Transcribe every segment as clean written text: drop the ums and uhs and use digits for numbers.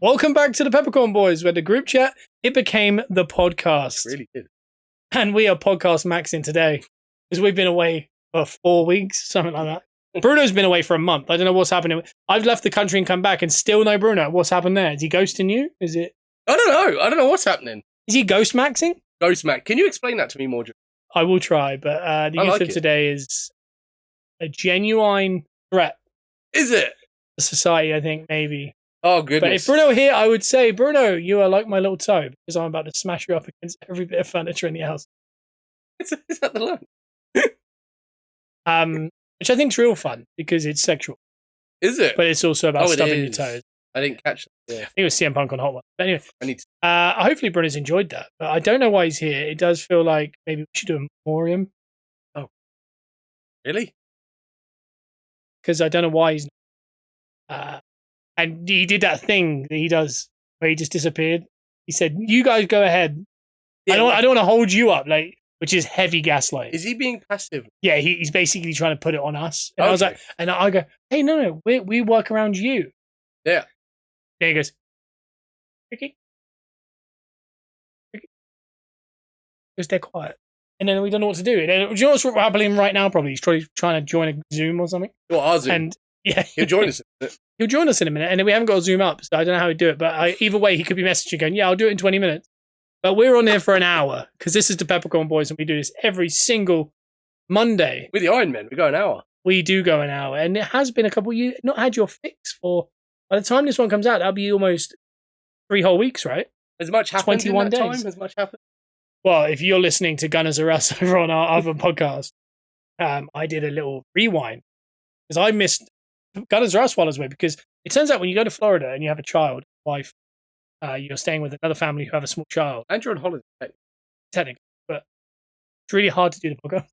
Welcome back to the Peppercorn Boys, where the group chat, it became the podcast. It really did. And we are PodcastMAXXING today, because we've been away for 4 weeks, something like that. Bruno's been away for a month. I don't know what's happening. I've left the country and come back and still no Bruno. What's happened there? Is he ghosting you? Is it? I don't know. I don't know what's happening. Is he GhostMAXXIng? GhostMax. Can you explain that to me more? I will try, but the use of today is a genuine threat. Is it? To society, I think, maybe. Oh, goodness. But if Bruno were here, I would say, Bruno, you are like my little toe, because I'm about to smash you up against every bit of furniture in the house. Is that the line? Which I think is real fun, because it's sexual. Is it? But it's also about stubbing your toes. I didn't catch that. Yeah. I think it was CM Punk on Hot One. But anyway, I need to... hopefully Bruno's enjoyed that. But I don't know why he's here. It does feel like maybe we should do a memoriam. Oh. Really? Because I don't know why he's not. And he did that thing that he does where he just disappeared. He said, "You guys go ahead. Yeah, I don't want to hold you up," which is heavy gaslight. Is he being passive? Yeah, he's basically trying to put it on us. And I was like, and I go, "Hey, no, we work around you." Yeah. There he goes, Ricky. Because they're quiet. And then we don't know what to do. And then, do you know what's happening right now? Probably he's trying to join a Zoom or something. Well, our Zoom. And yeah, he'll join us. He'll join us in a minute, and then we haven't got to Zoom up, so I don't know how he'd do it. But either way, he could be messaging going, "Yeah, I'll do it in 20 minutes." But we're on there for an hour because this is the Peppercorn Boys, and we do this every single Monday. With the Iron Men, we go an hour. We do go an hour, and it has been a couple of years. Not had your fix for. By the time this one comes out, that'll be almost 3 whole weeks, right? Has much happened 21 in that days. time? Has much happened? Well, if you're listening to Gunners Are Us over on our other podcast, I did a little rewind because I missed Gunners Are Us while I was away, because it turns out when you go to Florida and you have a child, wife, you're staying with another family who have a small child. And you're on holiday. Technically, but it's really hard to do the podcast.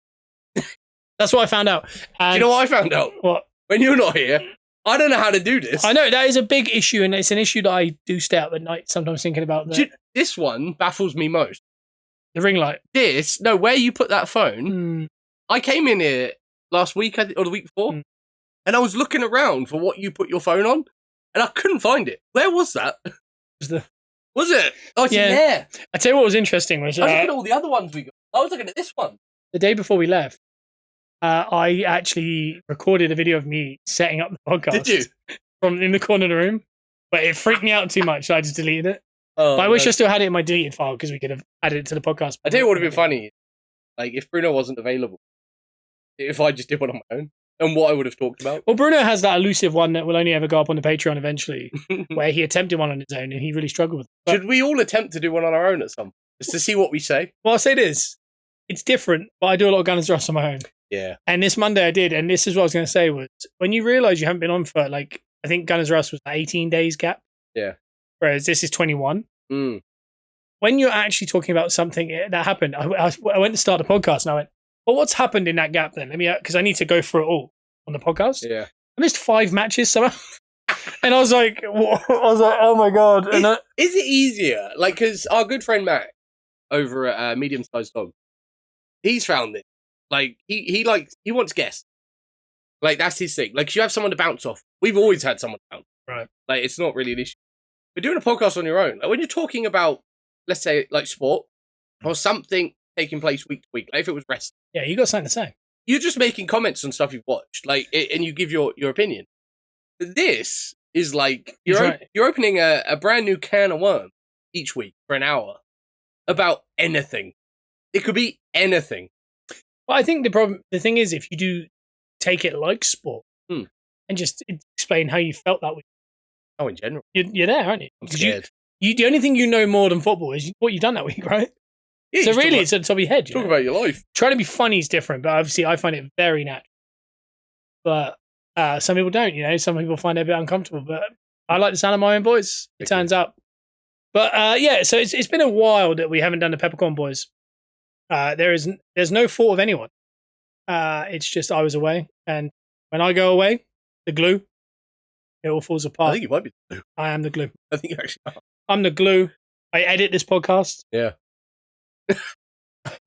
That's what I found out. And do you know what I found out? What? When you're not here, I don't know how to do this. I know, that is a big issue, and it's an issue that I do stay up at night sometimes thinking about. This one baffles me most. The ring light. Where you put that phone, I came in here last week, or the week before, and I was looking around for what you put your phone on, and I couldn't find it. Where was that? Was it? Oh, it's in there. I tell you what was interesting was... I was looking at all the other ones we got. I was looking at this one. The day before we left, I actually recorded a video of me setting up the podcast. Did you? From in the corner of the room. But it freaked me out too much, so I just deleted it. Oh, but I wish I still had it in my deleted file, because we could have added it to the podcast. I tell you what would have been funny. Like, if Bruno wasn't available, if I just did one on my own, and what I would have talked about. Well, Bruno has that elusive one that will only ever go up on the Patreon eventually, where he attempted one on his own and he really struggled with it. But should we all attempt to do one on our own at some point, just to see what we say? Well, I'll say this. It's different, but I do a lot of Gunners Are Us on my own. Yeah. And this Monday I did, and this is what I was going to say was, when you realise you haven't been on for, I think Gunners Are Us was 18 days gap. Yeah. Whereas this is 21. Mm. When you're actually talking about something that happened, I went to start the podcast and I went, well, what's happened in that gap then? Because I need to go through it all on the podcast. Yeah. I missed 5 matches somehow. And I was like, oh my God. Is it easier? Because our good friend Matt over at Medium Sized Dog, he's found it. He wants guests. That's his thing. You have someone to bounce off. We've always had someone to bounce. Right. It's not really an issue. But doing a podcast on your own, when you're talking about, let's say, sport or something taking place week to week, if it was wrestling. Yeah, you got something to say. You're just making comments on stuff you've watched, and you give your opinion. But this is you're opening a brand new can of worms each week for an hour about anything. It could be anything. Well, I think the thing is, if you do take it like sport and just explain how you felt that week. Oh, in general. You're there, aren't you? I'm scared. The only thing you know more than football is what you've done that week, right? Yeah, so really, it's at the top of your head. Talk about your life. Trying to be funny is different, but obviously I find it very natural. But some people don't, Some people find it a bit uncomfortable, but I like the sound of my own voice, it turns out. But so it's been a while that we haven't done the Peppercorn Boys. There's no fault of anyone. It's just I was away, and when I go away, the glue, it all falls apart. I think you might be the glue. I am the glue. I think you actually are. I'm the glue. I edit this podcast. Yeah.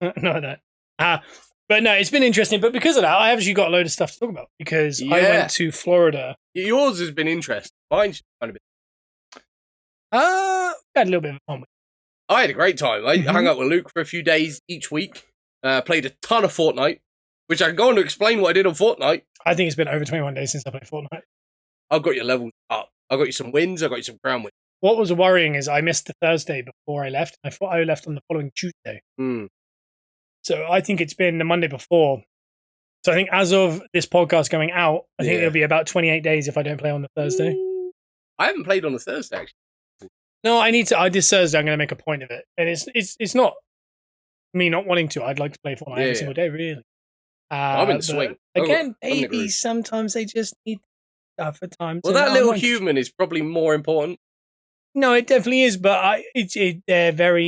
No, I don't. But no, it's been interesting. But because of that, I actually got a load of stuff to talk about because I went to Florida. Yours has been interesting. Mine's kind of been... I had a little bit of fun with it. I had a great time. I hung out with Luke for a few days each week. Played a ton of Fortnite, which I can go on to explain what I did on Fortnite. I think it's been over 21 days since I played Fortnite. I've got your levels up. I've got you some wins. I've got you some ground wins. What was worrying is I missed the Thursday before I left. I thought I left on the following Tuesday. So I think it's been the Monday before. So I think as of this podcast going out, I think it'll be about 28 days if I don't play on the Thursday. I haven't played on the Thursday, actually. No, I need to. This Thursday, I'm going to make a point of it. And it's not me not wanting to. I'd like to play Fortnite every single day, really. I'm in the swing. Again, babies, sometimes they just need stuff at times. Well, that little human is probably more important. No, it definitely is, but they're very...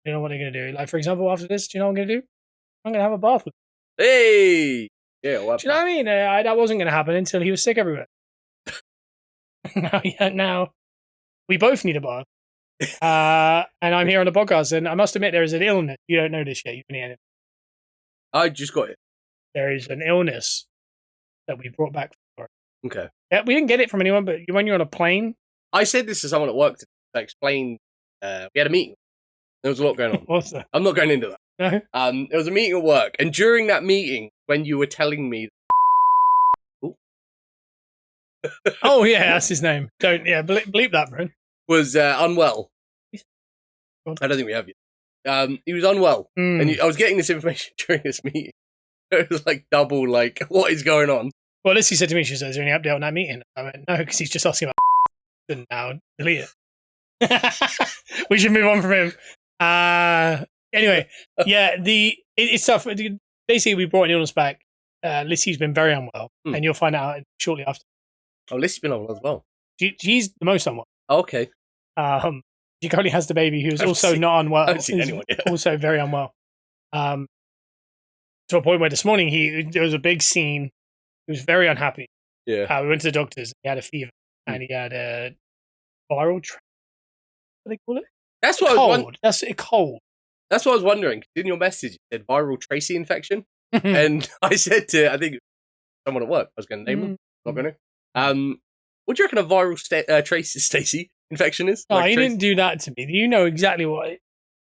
You know what they're going to do. Like, for example, after this, do you know what I'm going to do? I'm going to have a bath with them. Hey! Yeah, well, do you know what I mean? That wasn't going to happen until he was sick everywhere. Now, we both need a bath. And I'm here on the podcast, and I must admit there is an illness. You don't know this yet. You've been here. I just got it. There is an illness that we brought back for. Okay. Yeah, we didn't get it from anyone, but when you're on a plane... I said this to someone at work to explain. We had a meeting. There was a lot going on. What's that? I'm not going into that. No? There was a meeting at work, and during that meeting, when you were telling me... Oh, yeah, that's his name. Bleep that, bro. Was unwell. I don't think we have yet. He was unwell, and I was getting this information during this meeting. It was like double, like, what is going on? Well, Lissy said to me, she said, is there any update on that meeting? I went, no, because he's just asking about and now delete it. We should move on from him. Anyway, yeah, it's tough. Basically, we brought an illness back. Lissy's been very unwell, and you'll find out shortly after. Oh, Lissy's been unwell as well. She's the most unwell. Oh, okay. She currently has the baby who's also not unwell. I haven't seen anyone yet. Also very unwell. To a point where this morning there was a big scene. He was very unhappy. Yeah. We went to the doctors. He had a fever and he had a viral. What do they call it? That's what cold. That's a cold. That's what I was wondering. In your message, it said viral Tracy infection, and I said to I think someone at work. I was going to name them. Not going to. What do you reckon a viral Tracy Stacey infection is? No, you didn't do that to me. You know exactly what.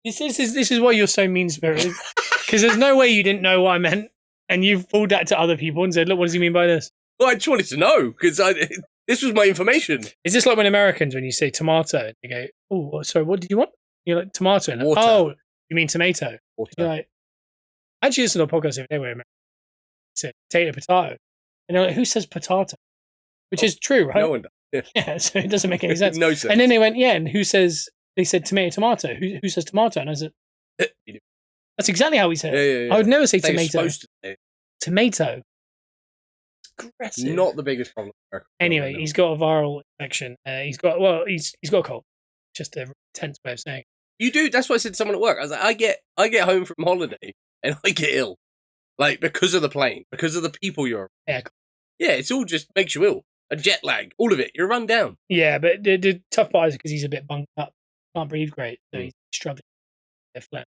This is why you're so mean-spirited. Because there's no way you didn't know what I meant, and you've pulled that to other people and said, "Look, what does he mean by this?" Well, I just wanted to know because this was my information. Is this like when Americans, when you say tomato, they go, "Oh, sorry, what did you want?" You're like tomato. Like, Water. Oh, you mean tomato? Water. You're like, I actually listened to a podcast the other day where Americans said potato, and they're like, "Who says potato?" Which is true, right? No one does. Yeah, so it doesn't make any sense. No sense. And then they went, "Yeah, and who says?" They said tomato. Who says tomato? And I said, "That's exactly how we say it. Yeah. I would never say They're tomato. supposed to say it. Tomato. It's aggressive. Not the biggest problem. Anyway, he's got a viral infection. He's got a cold. Just a tense way of saying it. You do. That's what I said to someone at work. I was like, I get home from holiday and I get ill, like because of the plane, because of the people you're. Yeah. Yeah, it's all just makes you ill. A jet lag, all of it. You're run down. Yeah, but the tough part is because he's a bit bunked up, can't breathe great, so he's struggling. They're flat.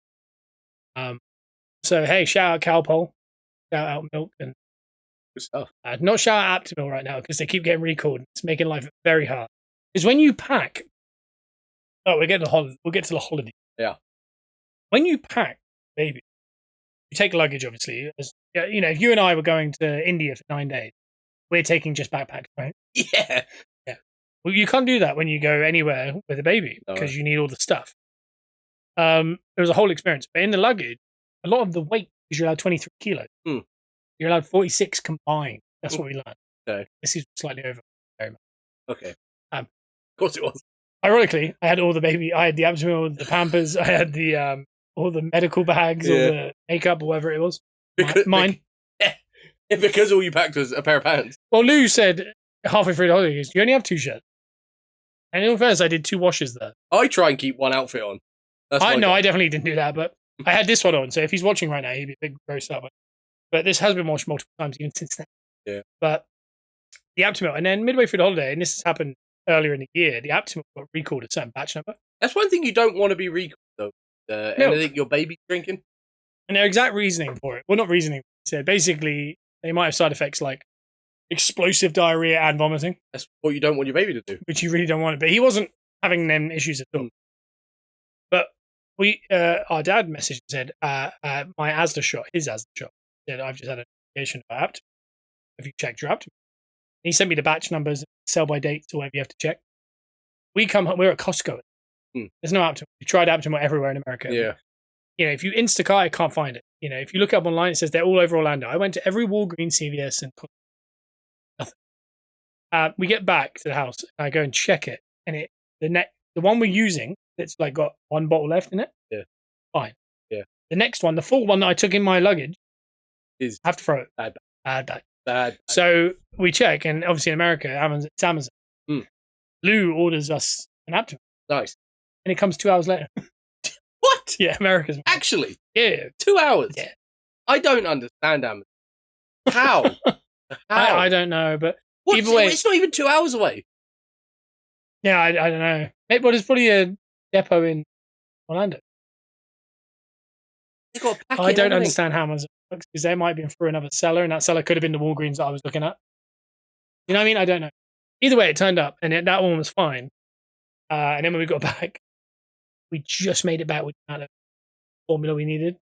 So hey, shout out Cowpole, shout out Milk, and good stuff. Not shout out Aptamil right now because they keep getting recalled. It's making life very hard. Because when you pack, we'll get to the holiday. Yeah. When you pack, baby, you take luggage. Obviously, if you and I were going to India for 9 days, we're taking just backpacks, right? Yeah. Yeah. Well, you can't do that when you go anywhere with a baby because you need all the stuff. It was a whole experience. But in the luggage, a lot of the weight, because you're allowed 23 kilos. You're allowed 46 combined. That's what we learned. Okay. This is slightly over. Very much. Okay. Of course it was. Ironically, I had all the baby. I had the Aptamil, the Pampers. I had the all the medical bags, all the makeup, or whatever it was. Mine. Because all you packed was a pair of pants. Well, Lou said halfway through the holiday, you only have 2 shirts. And in fairness, I did 2 washes there. I try and keep one outfit on. I definitely didn't do that, but I had this one on. So if he's watching right now, he'd be a big gross up. But this has been watched multiple times even since then. Yeah. But the Aptamil, and then midway through the holiday, and this has happened earlier in the year, the Aptamil got recalled a certain batch number. That's one thing you don't want to be recalled, though. Anything your baby's drinking. And their exact reasoning for it, well, not reasoning, said basically they might have side effects like explosive diarrhea and vomiting. That's what you don't want your baby to do. Which you really don't want. But he wasn't having them issues at all. But our dad messaged and said, my Asda shot, his Asda shot, said, I've just had a notification about Aptum. Have you checked your Aptum? He sent me the batch numbers, sell by dates, or whatever you have to check. We come home, we're at Costco. There's no Aptum. We tried Aptum everywhere in America. Yeah. You know, if you Instacart, I can't find it. You know, if you look up online, it says they're all over Orlando. I went to every Walgreens, CVS, and nothing. We get back to the house, and I go and check it, and the one we're using, it's like got one bottle left in it. Yeah. Fine. Yeah. The next one, the full one that I took in my luggage, I have to throw it. Bad. So we check, and obviously in America, it's Amazon. Lou orders us an Aptum. Nice. And it comes 2 hours later. What? Yeah, America's. Actually? Yeah. 2 hours? Yeah. I don't understand Amazon. How? I don't know, but what? Either way, it's not even 2 hours away. Yeah, I don't know. Maybe there's probably a depot in Orlando. I don't understand how Amazon works because they might have been through another seller, and that seller could have been the Walgreens that I was looking at. You know what I mean? I don't know. Either way, it turned up, and that one was fine. And then when we got back, we just made it back with the amount of formula we needed.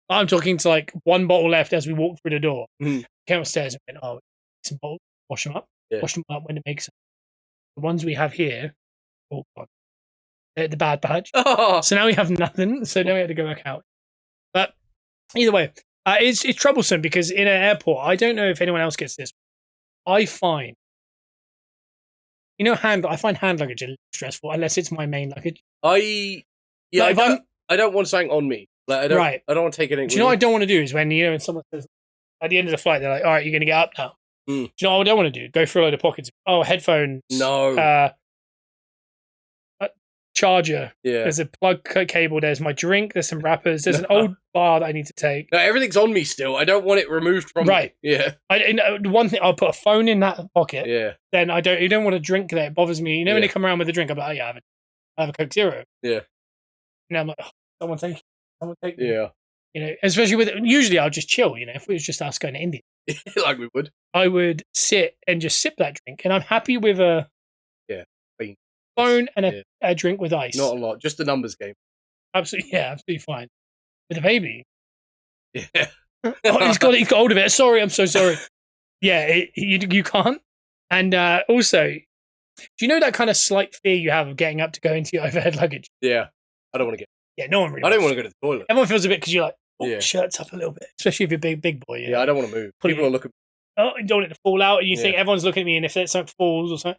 I'm talking to like one bottle left as we walked through the door. Came upstairs and went, oh, some bottles, wash them up. Yeah. Wash them up when it makes sense. The ones we have here, oh God, they're the bad batch. Oh. So now we have nothing. So now we had to go back out. But either way, it's troublesome because in an airport, I don't know if anyone else gets this. I find, I find hand luggage a little stressful unless it's my main luggage. I don't want something on me. Like, I don't want to take anything. Do you know what I don't want to do is when someone says at the end of the flight, they're like, all right, you're going to get up now. Do you know what I don't want to do? Go through a load of pockets. Oh, headphones. No. Charger. Yeah. There's a plug cable. There's my drink. There's some wrappers. There's an old bar that I need to take. No, everything's on me still. I don't want it removed from me. Yeah. The one thing, I'll put a phone in that pocket. Yeah. Then you don't want to drink that. It bothers me. When they come around with a drink, I'm like, oh, yeah, I have a Coke Zero. Yeah. And I'm like, oh, someone take it. Yeah. Especially with usually I'll just chill. If it was just us going to India, like we would, I would sit and just sip that drink, and I'm happy with a phone and a drink with ice. Not a lot, just the numbers game. Absolutely fine. With a baby, yeah. he's got hold of it. Sorry, I'm so sorry. Yeah, you can't. And also, do you know that kind of slight fear you have of getting up to go into your overhead luggage? Yeah, I don't want to get. Yeah, no one really. I don't want to go to the toilet. Everyone feels a bit because you're like, shirts up a little bit, especially if you're big boy. Yeah, I don't want to move. People will look at me. Oh, you don't want it to fall out, and you think everyone's looking at me, and if something falls or something,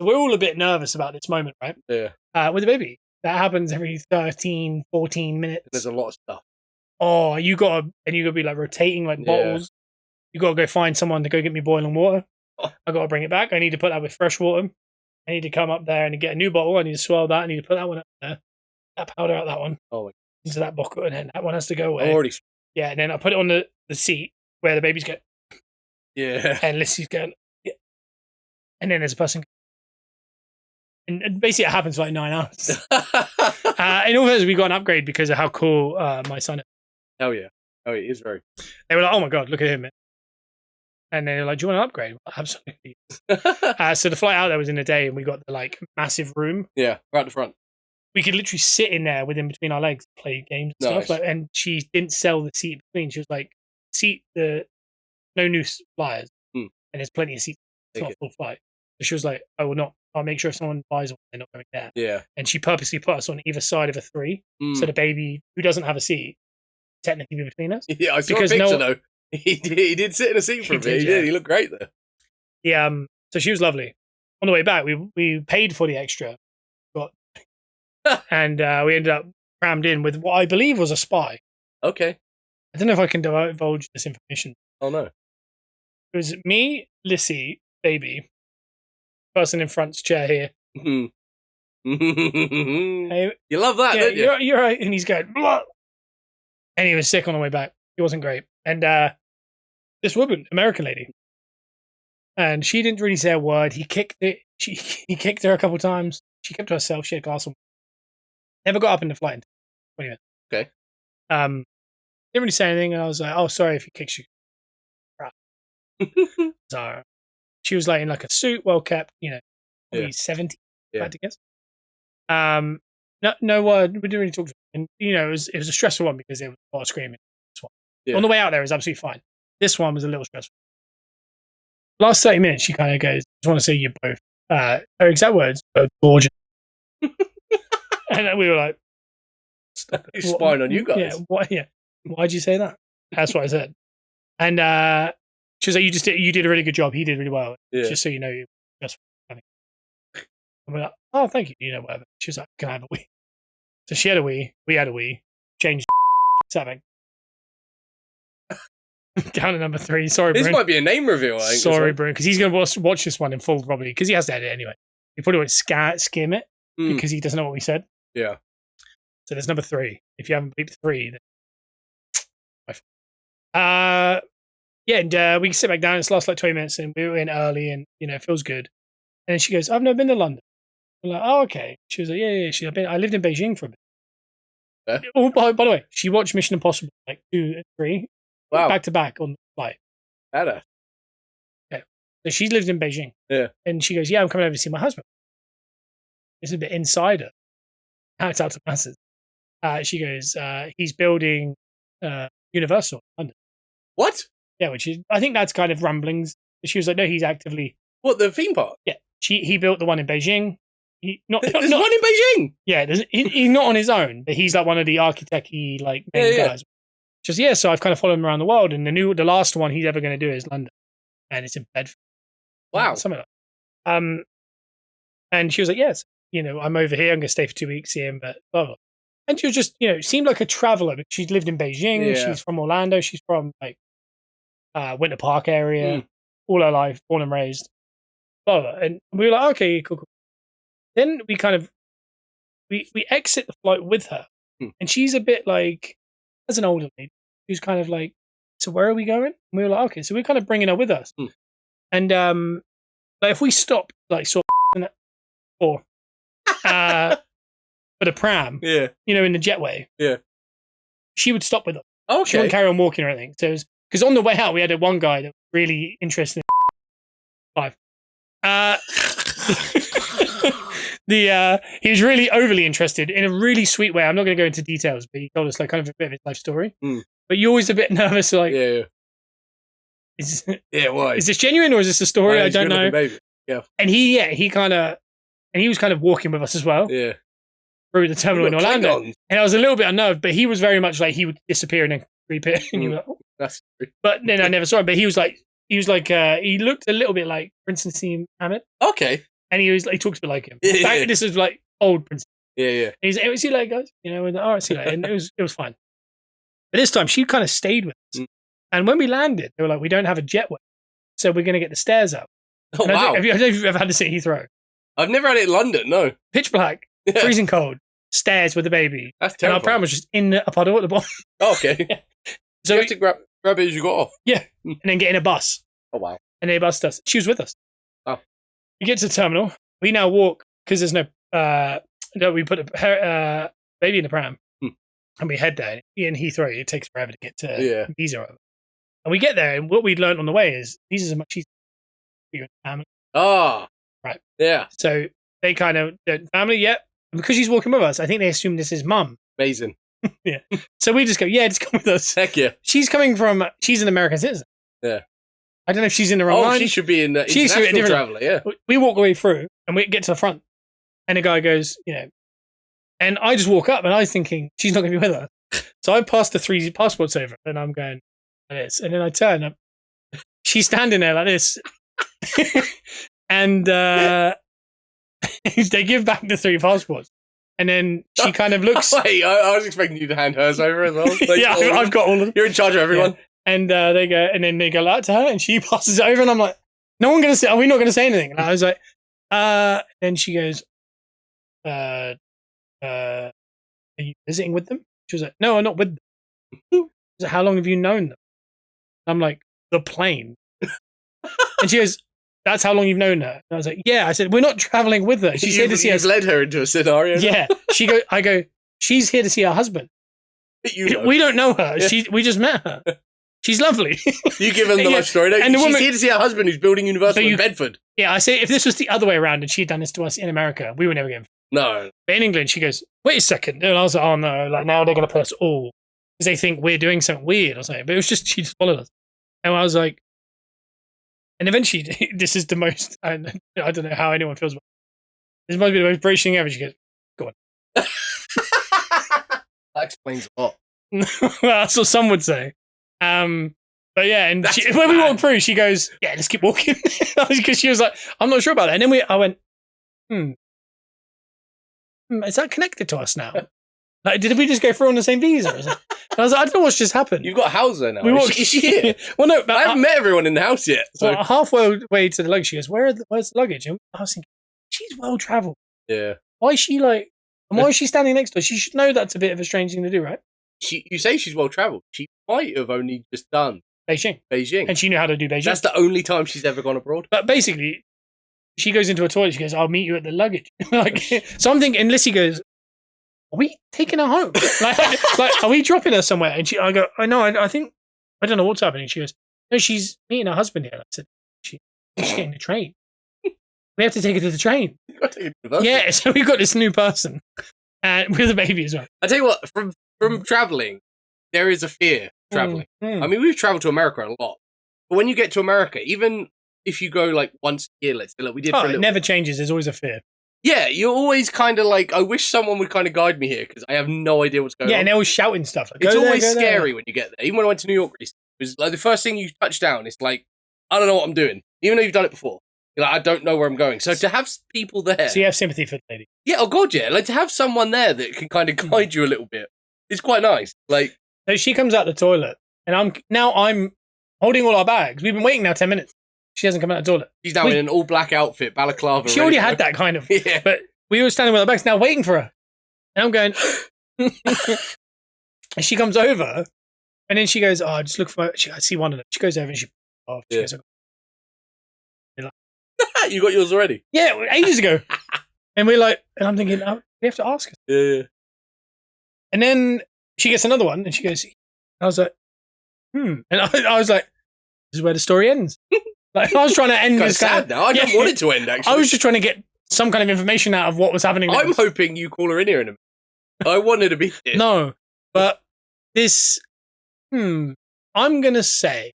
we're all a bit nervous about this moment, right? Yeah. With a baby, that happens every 13, 14 minutes. And there's a lot of stuff. Oh, you gotta be like rotating like bottles. You gotta go find someone to go get me boiling water. I gotta bring it back. I need to put that with fresh water. I need to come up there and get a new bottle. I need to swirl that. I need to put that one up there. That powder out that one. Oh, into that bucket, and then that one has to go away. I'm already. Yeah, and then I put it on the seat where the baby's going. Yeah. And Lissy's going. Yeah. And then there's a person. And basically, it happens for like 9 hours. In all cases, we got an upgrade because of how cool my son is. Hell yeah. Oh, he is very. They were like, "Oh my god, look at him!" And they're like, "Do you want an upgrade?" Absolutely. So the flight out there was in a day, and we got the massive room. Yeah, right at the front. We could literally sit in there within between our legs, play games and stuff. And she didn't sell the seat between. She was like, no new flyers, and there's plenty of seats. It's not a full flight. So she was like, I'll make sure if someone buys one, they're not going there. Yeah. And she purposely put us on either side of a 3, so the baby who doesn't have a seat technically be between us. Yeah, I saw a picture though. He did sit in a seat for a bit. He did. He looked great there. Yeah. So she was lovely. On the way back, we paid for the extra, and we ended up crammed in with what I believe was a spy. Okay. I don't know if I can divulge this information. Oh no. It was me, Lissy, baby, person in front's chair here. Hey, you love that, don't you? You're right. And he's going, blah! And he was sick on the way back. He wasn't great. And this woman, American lady, and she didn't really say a word. He kicked it. He kicked her a couple times. She kept to herself. She had a glass of water. Never got up in the flight. 20 minutes. Okay. Didn't really say anything. And I was like, "Oh, sorry if he kicks you." Sorry. She was like in like a suit, well kept, probably 70, if I had to guess. No word. We didn't really talk to her. And, it was a stressful one because there was a lot of screaming. On the way out there, it was absolutely fine. This one was a little stressful. Last 30 minutes, she kind of goes, I just want to say you both. Her exact words, both gorgeous. And we were like, stop it. Spying on you guys. Why'd you say that? That's what I said. And she was like, you did a really good job. He did really well. Yeah. Just so you know, you just and we're like, oh, thank you. Whatever. She was like, can I have a wee? So she had a wee. We had a wee. Changed something. Down to number 3. Sorry, Bruno. This might be a name reveal, I think. Sorry, Bruno, because he's going to watch this one in full probably, because he has to edit it anyway. He probably won't skim it because he doesn't know what we said. Yeah. So there's number 3. If you haven't bleeped 3, then... we can sit back down. It's last like 20 minutes and we were in early and, it feels good. And then she goes, I've never been to London. I'm like, oh, okay. She was like, yeah. I lived in Beijing for a bit. Yeah. Oh, by the way, she watched Mission Impossible like 2 and 3. Wow. Back to back on the flight. Better. Okay. So she lived in Beijing. Yeah. And she goes, yeah, I'm coming over to see my husband. It's a bit insider. How it's out to masses. She goes, he's building Universal in London. What? Yeah, which is, I think that's kind of rumblings. She was like, no, he's actively... What, the theme park? Yeah. He built the one in Beijing. There's one in Beijing? Yeah, he's not on his own, but he's like one of the architect-y main guys. Just, so I've kind of followed him around the world, and the last one he's ever going to do is London. And it's in Bedford. Wow. Something like that. And she was like, yes, I'm over here. I'm going to stay for 2 weeks, see him, but blah, blah. And she was just, seemed like a traveler. But she's lived in Beijing. Yeah. She's from Orlando. She's from, Winter Park area. All her life, born and raised. Blah, blah. And we were like, okay, cool. Then we kind of, we exit the flight with her. And she's a bit like, as an older lady, who's kind of like, so where are we going? And we were like, okay, so we're kind of bringing her with us. And if we stop, or for the pram, in the jetway, she would stop with us. Okay. She wouldn't carry on walking or anything. So because on the way out, we had one guy that was really interested in 5. He was really overly interested in a really sweet way. I'm not going to go into details, but he told us like kind of a bit of his life story. But you're always a bit nervous, like, is this genuine or is this a story? I don't know. Baby. Yeah. And he was kind of walking with us as well. Yeah. Through the terminal in Orlando. And I was a little bit unnerved, but he was very much like he would disappear and then reappear. And you were like, oh. That's true. But then I never saw him. But he looked a little bit like Prince Nassim Hamid. Okay. And he talks a bit like him. This is like old Prince. Yeah. And he's like, see you later, guys. And all right, see you later. And it was fine. But this time she kind of stayed with us. And when we landed, they were like, we don't have a jetway. So we're going to get the stairs up. Oh, and wow. I don't know if you've ever had to sit at Heathrow. I've never had it in London, no. Pitch black, freezing cold, stairs with the baby. That's terrible. And our pram was just in a puddle at the bottom. Oh, okay. So you have to grab it as you got off? Yeah. And then get in a bus. Oh, wow. And they bussed us. She was with us. Oh. We get to the terminal. We now walk, because there's we put a baby in the pram. And we head there. In Heathrow, it takes forever to get to visa over. And we get there, and what we learned on the way is visas are much easier for your family. Oh. Right. Yeah. So they kind of, family, And because she's walking with us, I think they assume this is mum. Amazing. Yeah. So we just go, just come with us. Heck yeah. She's an American citizen. Yeah. I don't know if she's in the wrong line. She should be in international traveler, yeah. We walk away through and we get to the front and the guy goes, and I just walk up and I was thinking, she's not going to be with us. So I passed the 3 passports over and I'm going like this. And then I turn up. She's standing there like this. And they give back the 3 passports. And then she kind of looks. Wait, I was expecting you to hand hers over as well. I've got all of them. You're in charge of everyone. Yeah. And they go out to her, and she passes it over, and I'm like, "No one gonna say? Are we not gonna say anything?" And I was like, Then she goes, "Are you visiting with them?" She was like, "No, I'm not with them." She was like, "How long have you known them?" I'm like, "The plane." And she goes, "That's how long you've known her?" And I was like, "Yeah." I said, "We're not traveling with her. She's here to see us." You've led her into a scenario. Yeah. I go, "She's here to see her husband. We don't know her. We just met her." She's lovely. You give him the life story. No, and the she's woman, here to see her husband who's building Universal in Bedford. Yeah, I say if this was the other way around and she had done this to us in America, we would never get him. No. But in England, she goes, wait a second. And I was like, oh no, like now they're going to put us all because they think we're doing something weird or something. But it was just, she just followed us. And I was like, and eventually, this is the most, I don't know how anyone feels about it. This might be the most British thing ever. She goes, go on. That explains a lot. Well, that's what some would say. But yeah, and when we walked through, she goes, yeah, let's keep walking. Because she was like, I'm not sure about that. And then I went, is that connected to us now? Like, did we just go through on the same visa? And I was like, I don't know what's just happened. You've got a house there now. Is she here? Well, no, but I haven't met everyone in the house yet. So. Well, halfway to the luggage, she goes, where's the luggage? And I was thinking, she's well travelled. Yeah. Why is she like, and why is she standing next to us? She should know that's a bit of a strange thing to do, right? You say she's well travelled. She might have only just done Beijing. And she knew how to do Beijing. That's the only time she's ever gone abroad. But basically, she goes into a toilet. She goes, I'll meet you at the luggage. So I'm thinking, and Lissy goes, are we taking her home? like, are we dropping her somewhere? And I go, I know, I think, I don't know what's happening. She goes, no, she's meeting her husband here. I said, she's getting the train. We have to take her to the train. Yeah, so we've got this new person. And with a baby as well. I tell you what, from travelling, there is a fear travelling. I mean, we've travelled to America a lot. But when you get to America, even if you go like once a year, let's say, like we did for a little it never changes. There's always a fear. Yeah, you're always kind of like, I wish someone would kind of guide me here because I have no idea what's going on. Yeah, and they're always shouting stuff. Like, it's always scary when you get there. Even when I went to New York recently, it was like the first thing you touch down, it's like, I don't know what I'm doing. Even though you've done it before. You're like, I don't know where I'm going. So to have people there. So you have sympathy for the lady. Yeah, oh God, yeah. Like to have someone there that can kind of guide you a little bit. It's quite nice. Like, so she comes out the toilet and I'm holding all our bags. We've been waiting now 10 minutes. She hasn't come out the toilet. She's now in an all black outfit, balaclava. She already had that kind of. Yeah. But we were standing with our bags now waiting for her. And I'm going, and she comes over and then she goes, oh, just look for I see one of them. She goes over and she goes, you got yours already? Yeah, ages ago. And we're like, and I'm thinking, oh, we have to ask her. Yeah. And then she gets another one and she goes, I was like, And I was like, this is where the story ends. Like, I was trying to end this sad now. I don't want it to end, actually. I was just trying to get some kind of information out of what was happening. I'm hoping you call her in here in a minute. I wanted to be here. No, but this, I'm going to say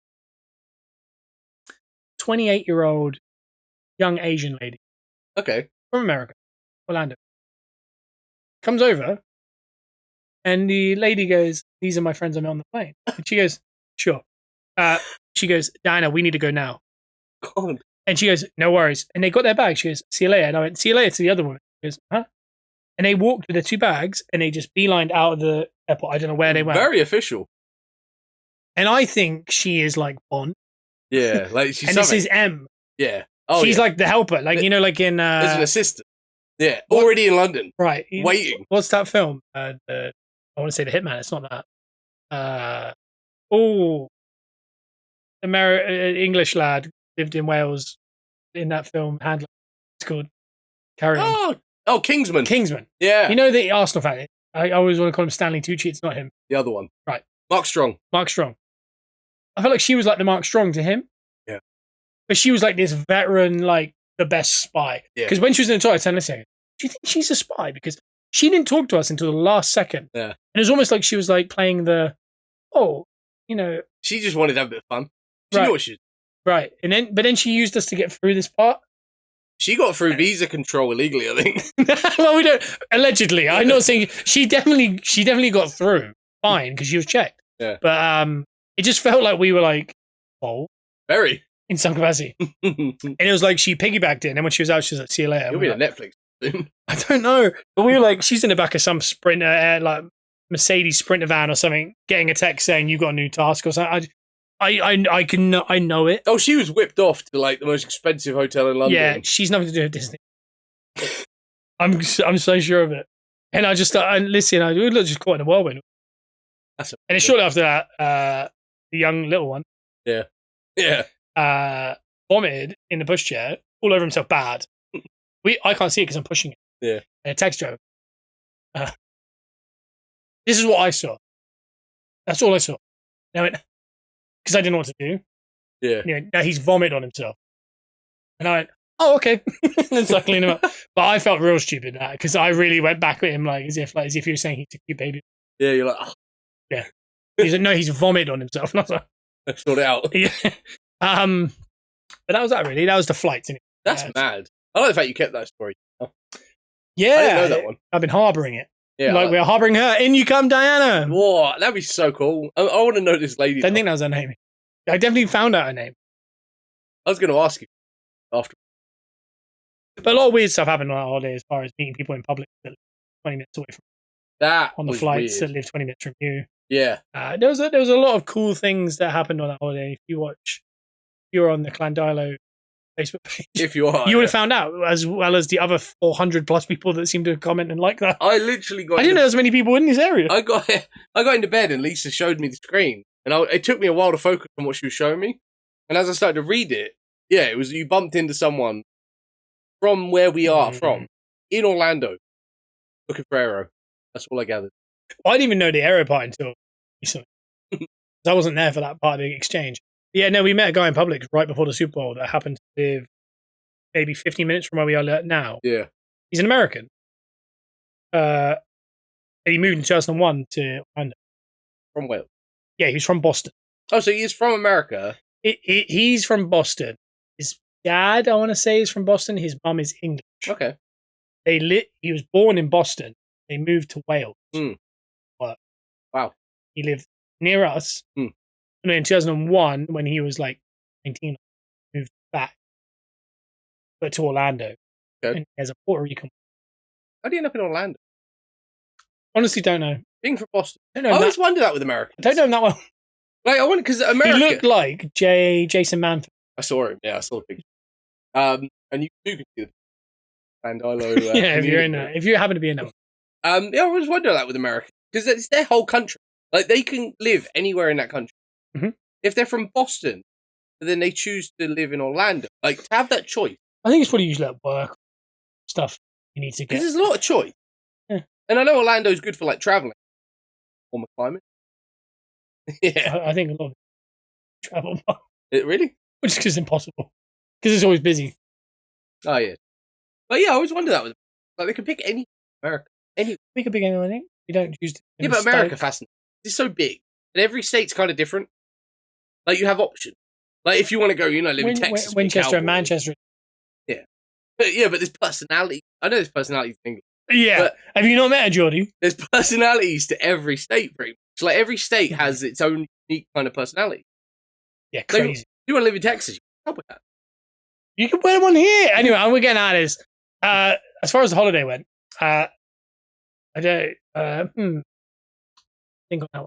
28-year-old young Asian lady. Okay. From America, Orlando. Comes over and the lady goes, these are my friends I met on the plane. And she goes, sure. She goes, Diana, we need to go now. God. And she goes, no worries. And they got their bags. She goes, see you later. And I went, see you later to the other woman. She goes, huh? And they walked with their 2 bags and they just beelined out of the airport. I don't know where they went. Very official. And I think she is like Bond. Yeah. Like she's and this is M. Yeah. Oh, she's like the helper. Like, you know, like in... As an assistant. Yeah. Already in London. Right. Waiting. What's that film? I want to say The Hitman. It's not that. English lad lived in Wales in that film. Handler. It's called Carry On. Oh, Kingsman. Kingsman. Yeah. You know the Arsenal fan. I always want to call him Stanley Tucci. It's not him. The other one. Right. Mark Strong. I felt like she was like the Mark Strong to him. Yeah. But she was like this veteran, like the best spy. Because when she was in the toilet, I said, listen, do you think she's a spy? Because she didn't talk to us until the last second. Yeah. And it was almost like she was like playing the, She just wanted to have a bit of fun. She knew what she was. Right. But then she used us to get through this part. She got through visa control illegally, I think. Well, we don't, allegedly. I'm not saying, she definitely got through fine because she was checked. Yeah. But it just felt like we were like, very. In some capacity. And it was like she piggybacked it. And then when she was out, she was like, see you later. You'll be on Netflix soon. I don't know. But we were like, she's in the back of some Sprinter, like Mercedes Sprinter van or something, getting a text saying you got a new task or something. I know it. Oh, she was whipped off to like the most expensive hotel in London. Yeah, she's nothing to do with Disney. I'm so sure of it. And I just listen. We were just caught in a whirlwind. And then shortly after that, the young little one, vomited in the pushchair all over himself bad. I can't see it because I'm pushing it. Yeah. And a text drove. This is what I saw. That's all I saw. Now because I didn't know what to do. Yeah. You know, now he's vomited on himself. And I went, oh, okay. And so I cleaned him up. But I felt real stupid that because I really went back at him as if you were saying he took your baby. Yeah, you're like, oh. Yeah. He's like, no, he's vomited on himself. And I was like, sort it out. Yeah. But that was that really. That was the flights. That's mad. I like the fact you kept that story. Oh. Yeah. I didn't know that one. I've been harbouring it. Yeah. We're harbouring her. In you come, Diana. Whoa, that'd be so cool. I want to know this lady. I don't think that was her name. I definitely found out her name. I was going to ask you after. But a lot of weird stuff happened on that holiday as far as meeting people in public that live 20 minutes away from that. On the flights that live 20 minutes from you. Yeah. There was a lot of cool things that happened on that holiday. If you're on the Clandilo Facebook page. If you are. You would have found out, as well as the other 400 plus people that seem to comment and like that. I literally got... I didn't know as many people in this area. I got into bed and Lisa showed me the screen. And it took me a while to focus on what she was showing me. And as I started to read it, yeah, it was you bumped into someone from where we are from, in Orlando, looking for Aero. That's all I gathered. I didn't even know the Aero part until recently. I wasn't there for that part of the exchange. Yeah, no, we met a guy in public right before the Super Bowl that happened to live maybe 15 minutes from where we are now. Yeah. He's an American. And he moved in 2001 to Orlando. From Wales? Yeah, he was from Boston. Oh, so he is from America? He's from Boston. His dad, I want to say, is from Boston. His mum is English. Okay. He was born in Boston. They moved to Wales. Wow. He lived near us. And in 2001, when he was like 19, moved back, but to Orlando. Okay. And as a Puerto Rican. How do you end up in Orlando? Honestly, don't know. Being from Boston. I always wonder that with Americans. I don't know him that well. Like, I wonder, because America... He looked like Jason Manford. I saw him, yeah, I saw the picture. And you can see the Clandilo. Yeah, if you're in that. If you happen to be in that one. Yeah, I always wonder that with America. Because it's their whole country. Like, they can live anywhere in that country. Mm-hmm. If they're from Boston, then they choose to live in Orlando. Like, to have that choice. I think it's probably usually at work stuff you need to get. Because there's a lot of choice. Yeah. And I know Orlando's good for, like, travelling. Warmer climate. Yeah. I think a lot of travel. Really? Which is just impossible. Because it's always busy. Oh, yeah. But yeah, I always wonder that with like they could pick any America. We could pick anyone. We don't choose to. Yeah, but America fascinating. It's so big. And every state's kind of different. Like, you have options. Like, if you want to go, live in Texas. Winchester and Manchester. Yeah. But there's personality. I know there's personalities in England. Yeah. But have you not met a Geordie? There's personalities to every state, pretty much. Like, every state has its own unique kind of personality. Yeah, crazy. Like, you want to live in Texas, you can help with that. You can put one here. Anyway, we're getting at this. As far as the holiday went, I don't think on that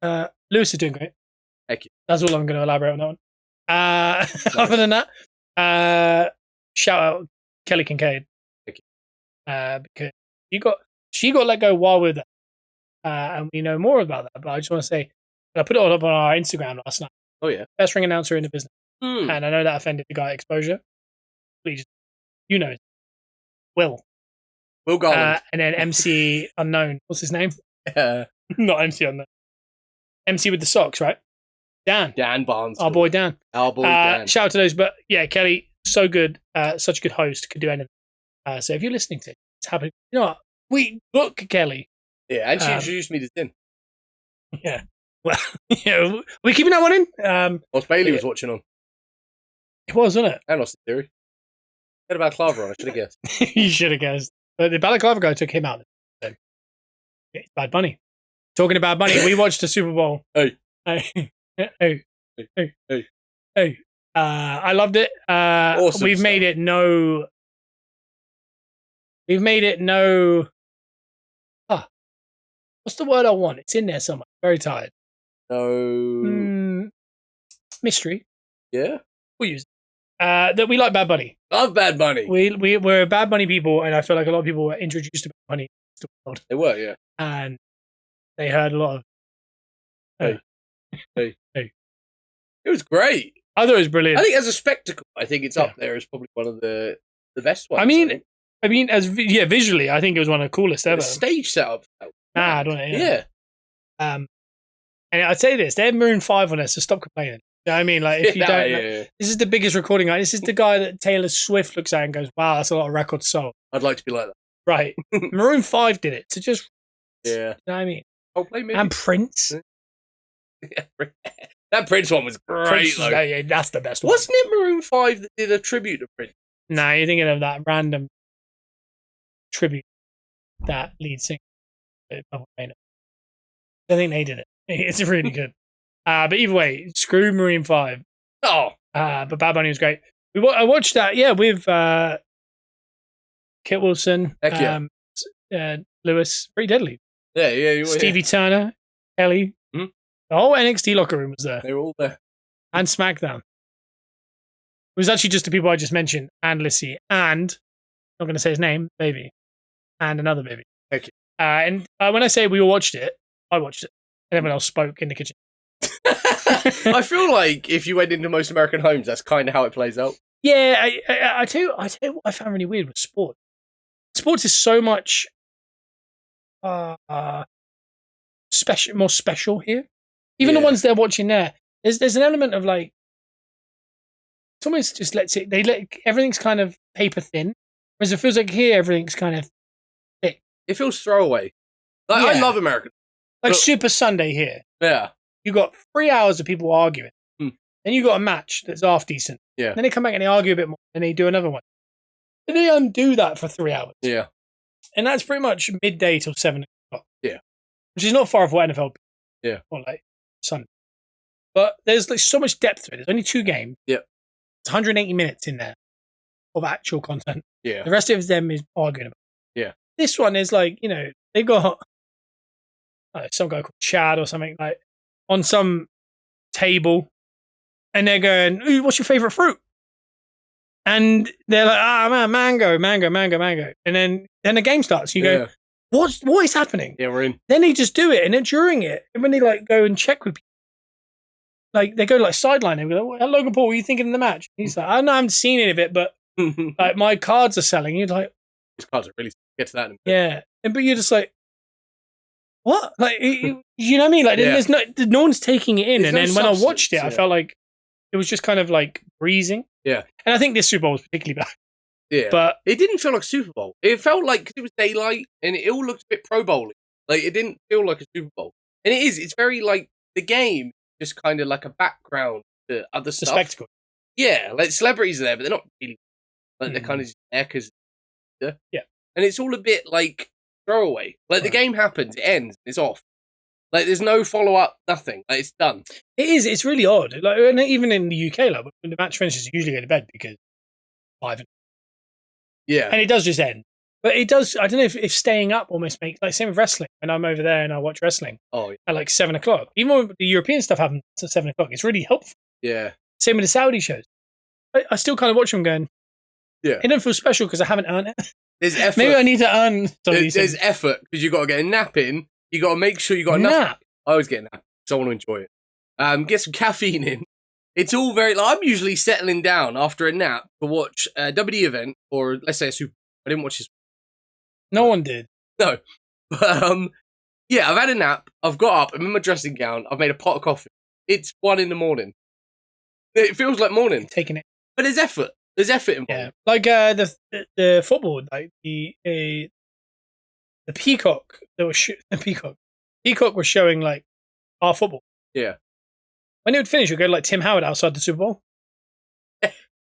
one. Lewis is doing great. Thank you. That's all I'm going to elaborate on that one. Nice. Other than that, shout out Kelly Kincaid. Thank you. Because she got let go while we were there. And we know more about that. But I just want to say, I put it all up on our Instagram last night. Oh, yeah. Best ring announcer in the business. And I know that offended the guy at Exposure. Please, Will Garland. and then MC Unknown. What's his name? Not MC Unknown. MC with the socks, right? Dan Barnes. Our boy Dan. Dan. Shout out to those. But yeah, Kelly, so good. Such a good host. Could do anything. So if you're listening to it, it's happening. You know what? We book Kelly. Yeah, and she introduced me to Tin. Yeah. Well, yeah, we're keeping that one in. Ross Bailey was watching on. It was, wasn't it? And Austin Theory. Had a balaclava on, I should have guessed. You should have guessed. But the balaclava guy took him out. So. It's Bad Bunny. Talking about Bunny, we watched the Super Bowl. Hey. I loved it. Awesome We've made it no. What's the word I want? It's in there somewhere. Very tired. No. Mystery. Yeah. We'll use it. That we like Bad Bunny. Love Bad Bunny. We're Bad Bunny people, and I feel like a lot of people were introduced to Bad Bunny to the world. They were, yeah. And they heard a lot of. Hey. It was great. I thought it was brilliant. I think as a spectacle, I think it's up there as probably one of the best ones. I mean, visually, I think it was one of the coolest ever. The stage setup. I don't know. Yeah. And And I'd say this: they have Maroon 5 on us, so stop complaining. You know what I mean? Like, if you don't, this is the biggest recording. This is the guy that Taylor Swift looks at and goes, "Wow, that's a lot of records sold." I'd like to be like that. Right. Maroon 5 did it. So just, yeah. You know what I mean? Coldplay, maybe. And Prince. That Prince one was great. Prince, yeah, that's the best one. Wasn't it Maroon 5 that did a tribute to Prince? Nah, you're thinking of that random tribute that lead singer. I think they did it. It's really good. But either way, screw Maroon 5. Oh. But Bad Bunny was great. I watched that, with Kit Wilson, Lewis, pretty deadly. Yeah. Stevie Turner, Kelly. Mm-hmm. The whole NXT locker room was there. They were all there. And SmackDown. It was actually just the people I just mentioned, and Lissy, and, I'm not going to say his name, Baby, and another Baby. Thank you. And when I say we all watched it, I watched it. And everyone else spoke in the kitchen. I feel like if you went into most American homes, that's kind of how it plays out. Yeah, I tell you what I found really weird with sport. Sports is so much more special here. Even the ones they're watching there, there's an element of like, it's almost just everything's kind of paper thin, whereas it feels like here everything's kind of thick. It feels throwaway. Like, I love American. Like Super Sunday here. Yeah. You got 3 hours of people arguing. Then you got a match that's half decent. Yeah. Then they come back and they argue a bit more, and they do another one. And they undo that for 3 hours. Yeah. And that's pretty much midday till 7 o'clock. Yeah. Which is not far off what NFL. Yeah. Or like Sunday. But there's like so much depth to it. There's only 2 games. Yeah. It's 180 minutes in there of actual content. Yeah. The rest of them is arguing about. Yeah. This one is like, they got some guy called Chad or something like on some table, and they're going, "Ooh, what's your favorite fruit?" And they're like, man, mango. And then the game starts. You go, what is happening? Yeah, we're in. Then they just do it, and then during it, and when they like go and check with people, like they go like sideline, they go, "Logan Paul, what are you thinking of the match?" He's like, "I don't know, I haven't seen any of it, but like my cards are selling." You're like, "His cards are really get to that." Yeah, but you're just like, what? Like, you know what I mean? Like, there's no one's taking it in. There's and then when I watched it, I felt like it was just kind of like breezing. Yeah. And I think this Super Bowl was particularly bad. Yeah. But it didn't feel like a Super Bowl. It felt like it was daylight, and it all looked a bit Pro Bowl-y. Like, it didn't feel like a Super Bowl. And it is. It's very like the game, just kind of like a background to other stuff. The spectacle. Yeah, like celebrities are there, but they're not really. Like, they're kind of just there because. Yeah. And it's all a bit like throwaway. Like, the game happens, it ends, it's off. Like, there's no follow-up, nothing. Like, it's done. It is. It's really odd. Like, and even in the UK, like, when the match finishes, you usually go to bed because 5. Yeah. And it does just end. But it does, I don't know if staying up almost makes, like, same with wrestling. When I'm over there and I watch wrestling at like 7 o'clock. Even when the European stuff happens at 7 o'clock, it's really helpful. Yeah. Same with the Saudi shows. I still kind of watch them going, it doesn't feel special because I haven't earned it. There's effort. Maybe I need to earn some of these There's things. effort because you got to get a nap in. You got to make sure you got enough. Nap. I always get a nap because I want to enjoy it. Get some caffeine in. It's all very. Like, I'm usually settling down after a nap to watch a WWE event or let's say a Super. I didn't watch this. No one did. No, but yeah, I've had a nap. I've got up. I'm in my dressing gown. I've made a pot of coffee. It's 1 a.m. It feels like morning. Taking it. But there's effort. There's effort involved. Yeah, like the football, like the Peacock that was Peacock was showing like our football. Yeah. When it would finish, we'd go to like Tim Howard outside the Super Bowl,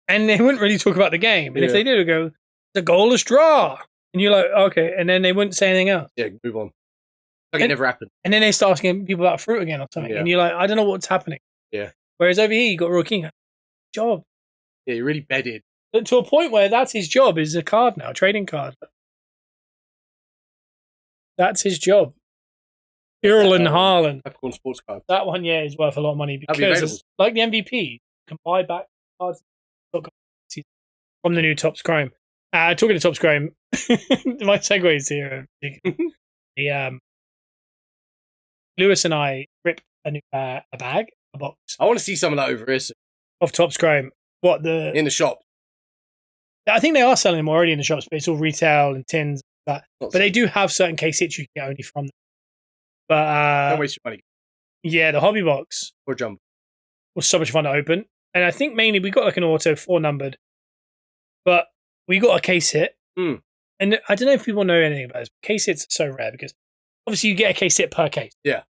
and they wouldn't really talk about the game. And if they did, it'd go the goalless draw, and you're like, okay, and then they wouldn't say anything else. Yeah, move on. Like it never happened. And then they start asking people about fruit again or something, and you're like, I don't know what's happening. Yeah. Whereas over here, you got Roy King, job. Yeah, you're really bedded. To a point where that's his job, is a card now, a trading card. That's his job. Erlen Haaland. Peppercorn sports card. That one, is worth a lot of money because, it's like the MVP, you can buy back cards from the new Topps Chrome. Talking to Topps Chrome, my segues here. Lewis and I ripped a bag, a box. I want to see some of that over here. Of Topps Chrome. In the shop? I think they are selling them already in the shops, but it's all retail and tins. But they do have certain case hits you can get only from them. But don't waste your money. Yeah, the hobby box or jumbo? was so much fun to open. And I think mainly we got like an auto 4-numbered, but we got a case hit. Mm. And I don't know if people know anything about this. But case hits are so rare because obviously you get a case hit per case. Yeah.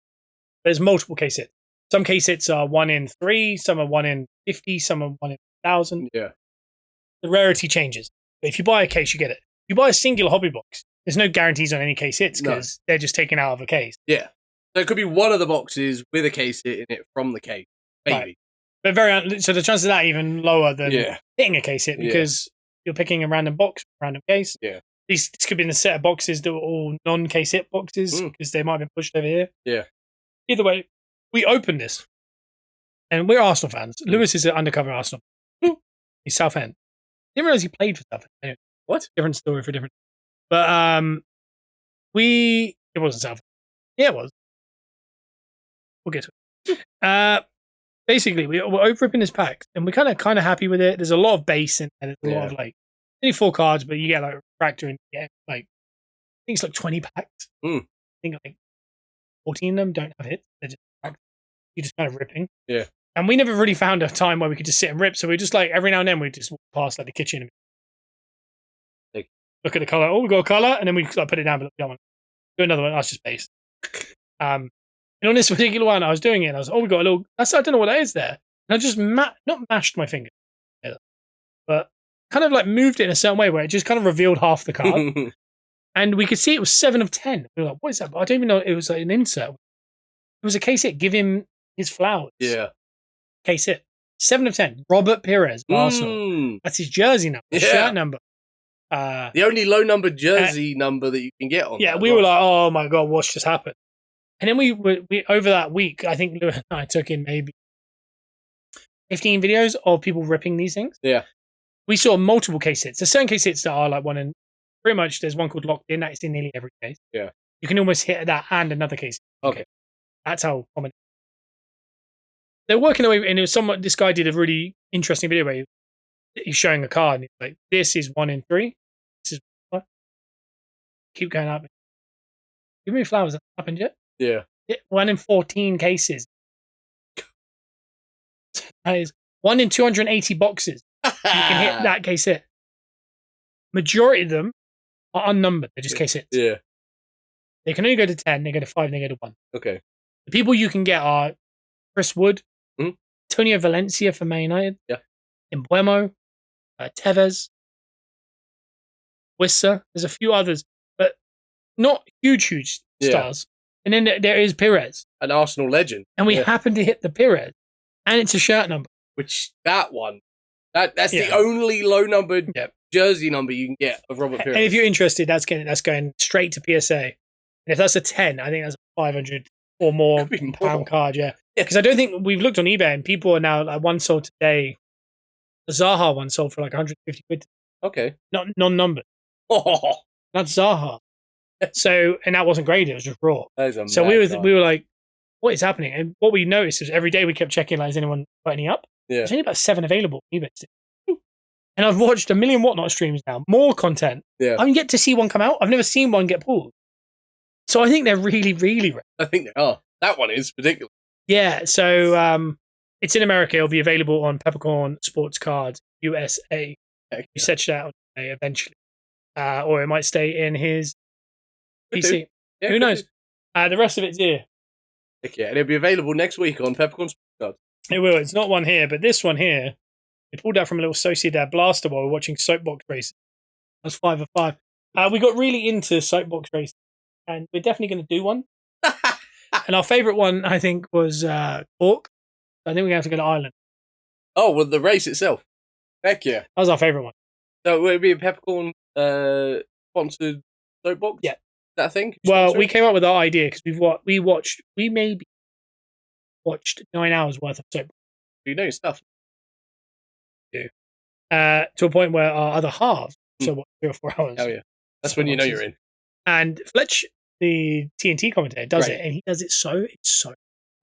There's multiple case hits. Some case hits are 1 in 3, some are 1 in 50, some are 1 in 1,000. Yeah. The rarity changes. But if you buy a case, you get it. If you buy a singular hobby box, there's no guarantees on any case hits because they're just taken out of a case. Yeah. So it could be one of the boxes with a case hit in it from the case. Maybe. Right. But so the chances of that even lower than hitting a case hit because you're picking a random box, random case. Yeah. This could be in a set of boxes that were all non-case hit boxes because they might have been pushed over here. Yeah. Either way, we opened this. And we're Arsenal fans. Lewis is an undercover Arsenal. He's Southend. Didn't realize he played for Southend. Anyway, what? Different story for different. But it wasn't Southend. Yeah, it was. We'll get to it. Basically, we're opening this pack, and we're kind of happy with it. There's a lot of base in there. There's a lot of like only 4 cards, but you get like refractor and like I think it's like 20 packs. I think like 14 of them don't have hits. They're just packs. You're just kind of ripping. Yeah. And we never really found a time where we could just sit and rip. So we just like every now and then we just walk past like the kitchen and look at the color. Oh, we got a color, and then we like, put it down. But look, do another one. That's just base. And on this particular one, I was doing it, and I was, we got a little. I don't know what that is there. And I just not mashed my finger, but kind of like moved it in a certain way where it just kind of revealed half the card, and we could see it was 7 of 10. We were like, "What is that?" But I don't even know. It was like an insert. It was a case hit. Give him his flowers. Yeah. Case hit. 7 of 10. Robert Pires, Arsenal. That's his jersey number, shirt number. The only low number jersey number that you can get on. Yeah, we were like, "Oh my god, what's just happened?" And then we over that week, I think Lewis and I took in maybe 15 videos of people ripping these things. Yeah. We saw multiple case hits. There's certain case hits that are like one in, pretty much there's one called Locked In, that is in nearly every case. Yeah. You can almost hit that and another case. Okay. That's how common. They're working away, and it was this guy did a really interesting video where he's showing a card, and he's like, this is 1 in 3. This is what? Keep going up. Give me flowers. That happened yet? Yeah. 1 in 14 cases. That is 1 in 280 boxes. You can hit that case hit. Majority of them are unnumbered. They're just case hits. Yeah. They can only go to 10. They go to 5. They go to 1. Okay. The people you can get are Chris Wood, Antonio Valencia for Man United, Embuemo, Tevez, Wissa. There's a few others, but not huge stars. And then there is Pires, an Arsenal legend, and we happen to hit the Pires, and it's a shirt number. Which that's the only low numbered jersey number you can get of Robert Pires. And if you're interested, that's going straight to PSA. And if that's a 10, I think that's a 500 or more pound card. Yeah, because I don't think we've looked on eBay, and people are now like one sold today. The Zaha one sold for like 150 quid. Okay, not non-numbered. That's Zaha. So, and that wasn't graded; it was just raw. So we were like, "What is happening?" And what we noticed was every day we kept checking, like, "Is anyone put any up?" Yeah. There's only about 7 available on eBay. And I've watched a million Whatnot streams now, more content. Yeah. I haven't yet to see one come out. I've never seen one get pulled. So I think they're really, really rare. I think they are. That one is ridiculous. Yeah. So it's in America. It'll be available on Peppercorn Sports Cards USA. You search it out eventually, or it might stay in his PC. Yeah, who knows? The rest of it's here. Heck yeah, and it'll be available next week on Peppercorn Sports Cards. It will. It's not one here, but this one here, we pulled out from a little Sociedad blaster while we were watching Soapbox racing. That's 5 of 5. We got really into Soapbox racing, and we're definitely going to do one. And our favourite one, I think, was Cork. I think we're going to have to go to Ireland. Oh, well, the race itself. Heck yeah. That was our favourite one. So will it be a Peppercorn sponsored Soapbox? Yeah. That thing? Well, we came up with our idea because we maybe watched 9 hours worth of Soapbox. You know your stuff. To a point where our other halves, so what, 3 or 4 hours. Oh, yeah. That's when you know you're in. And Fletch, the TNT commentator, does it, and he does it so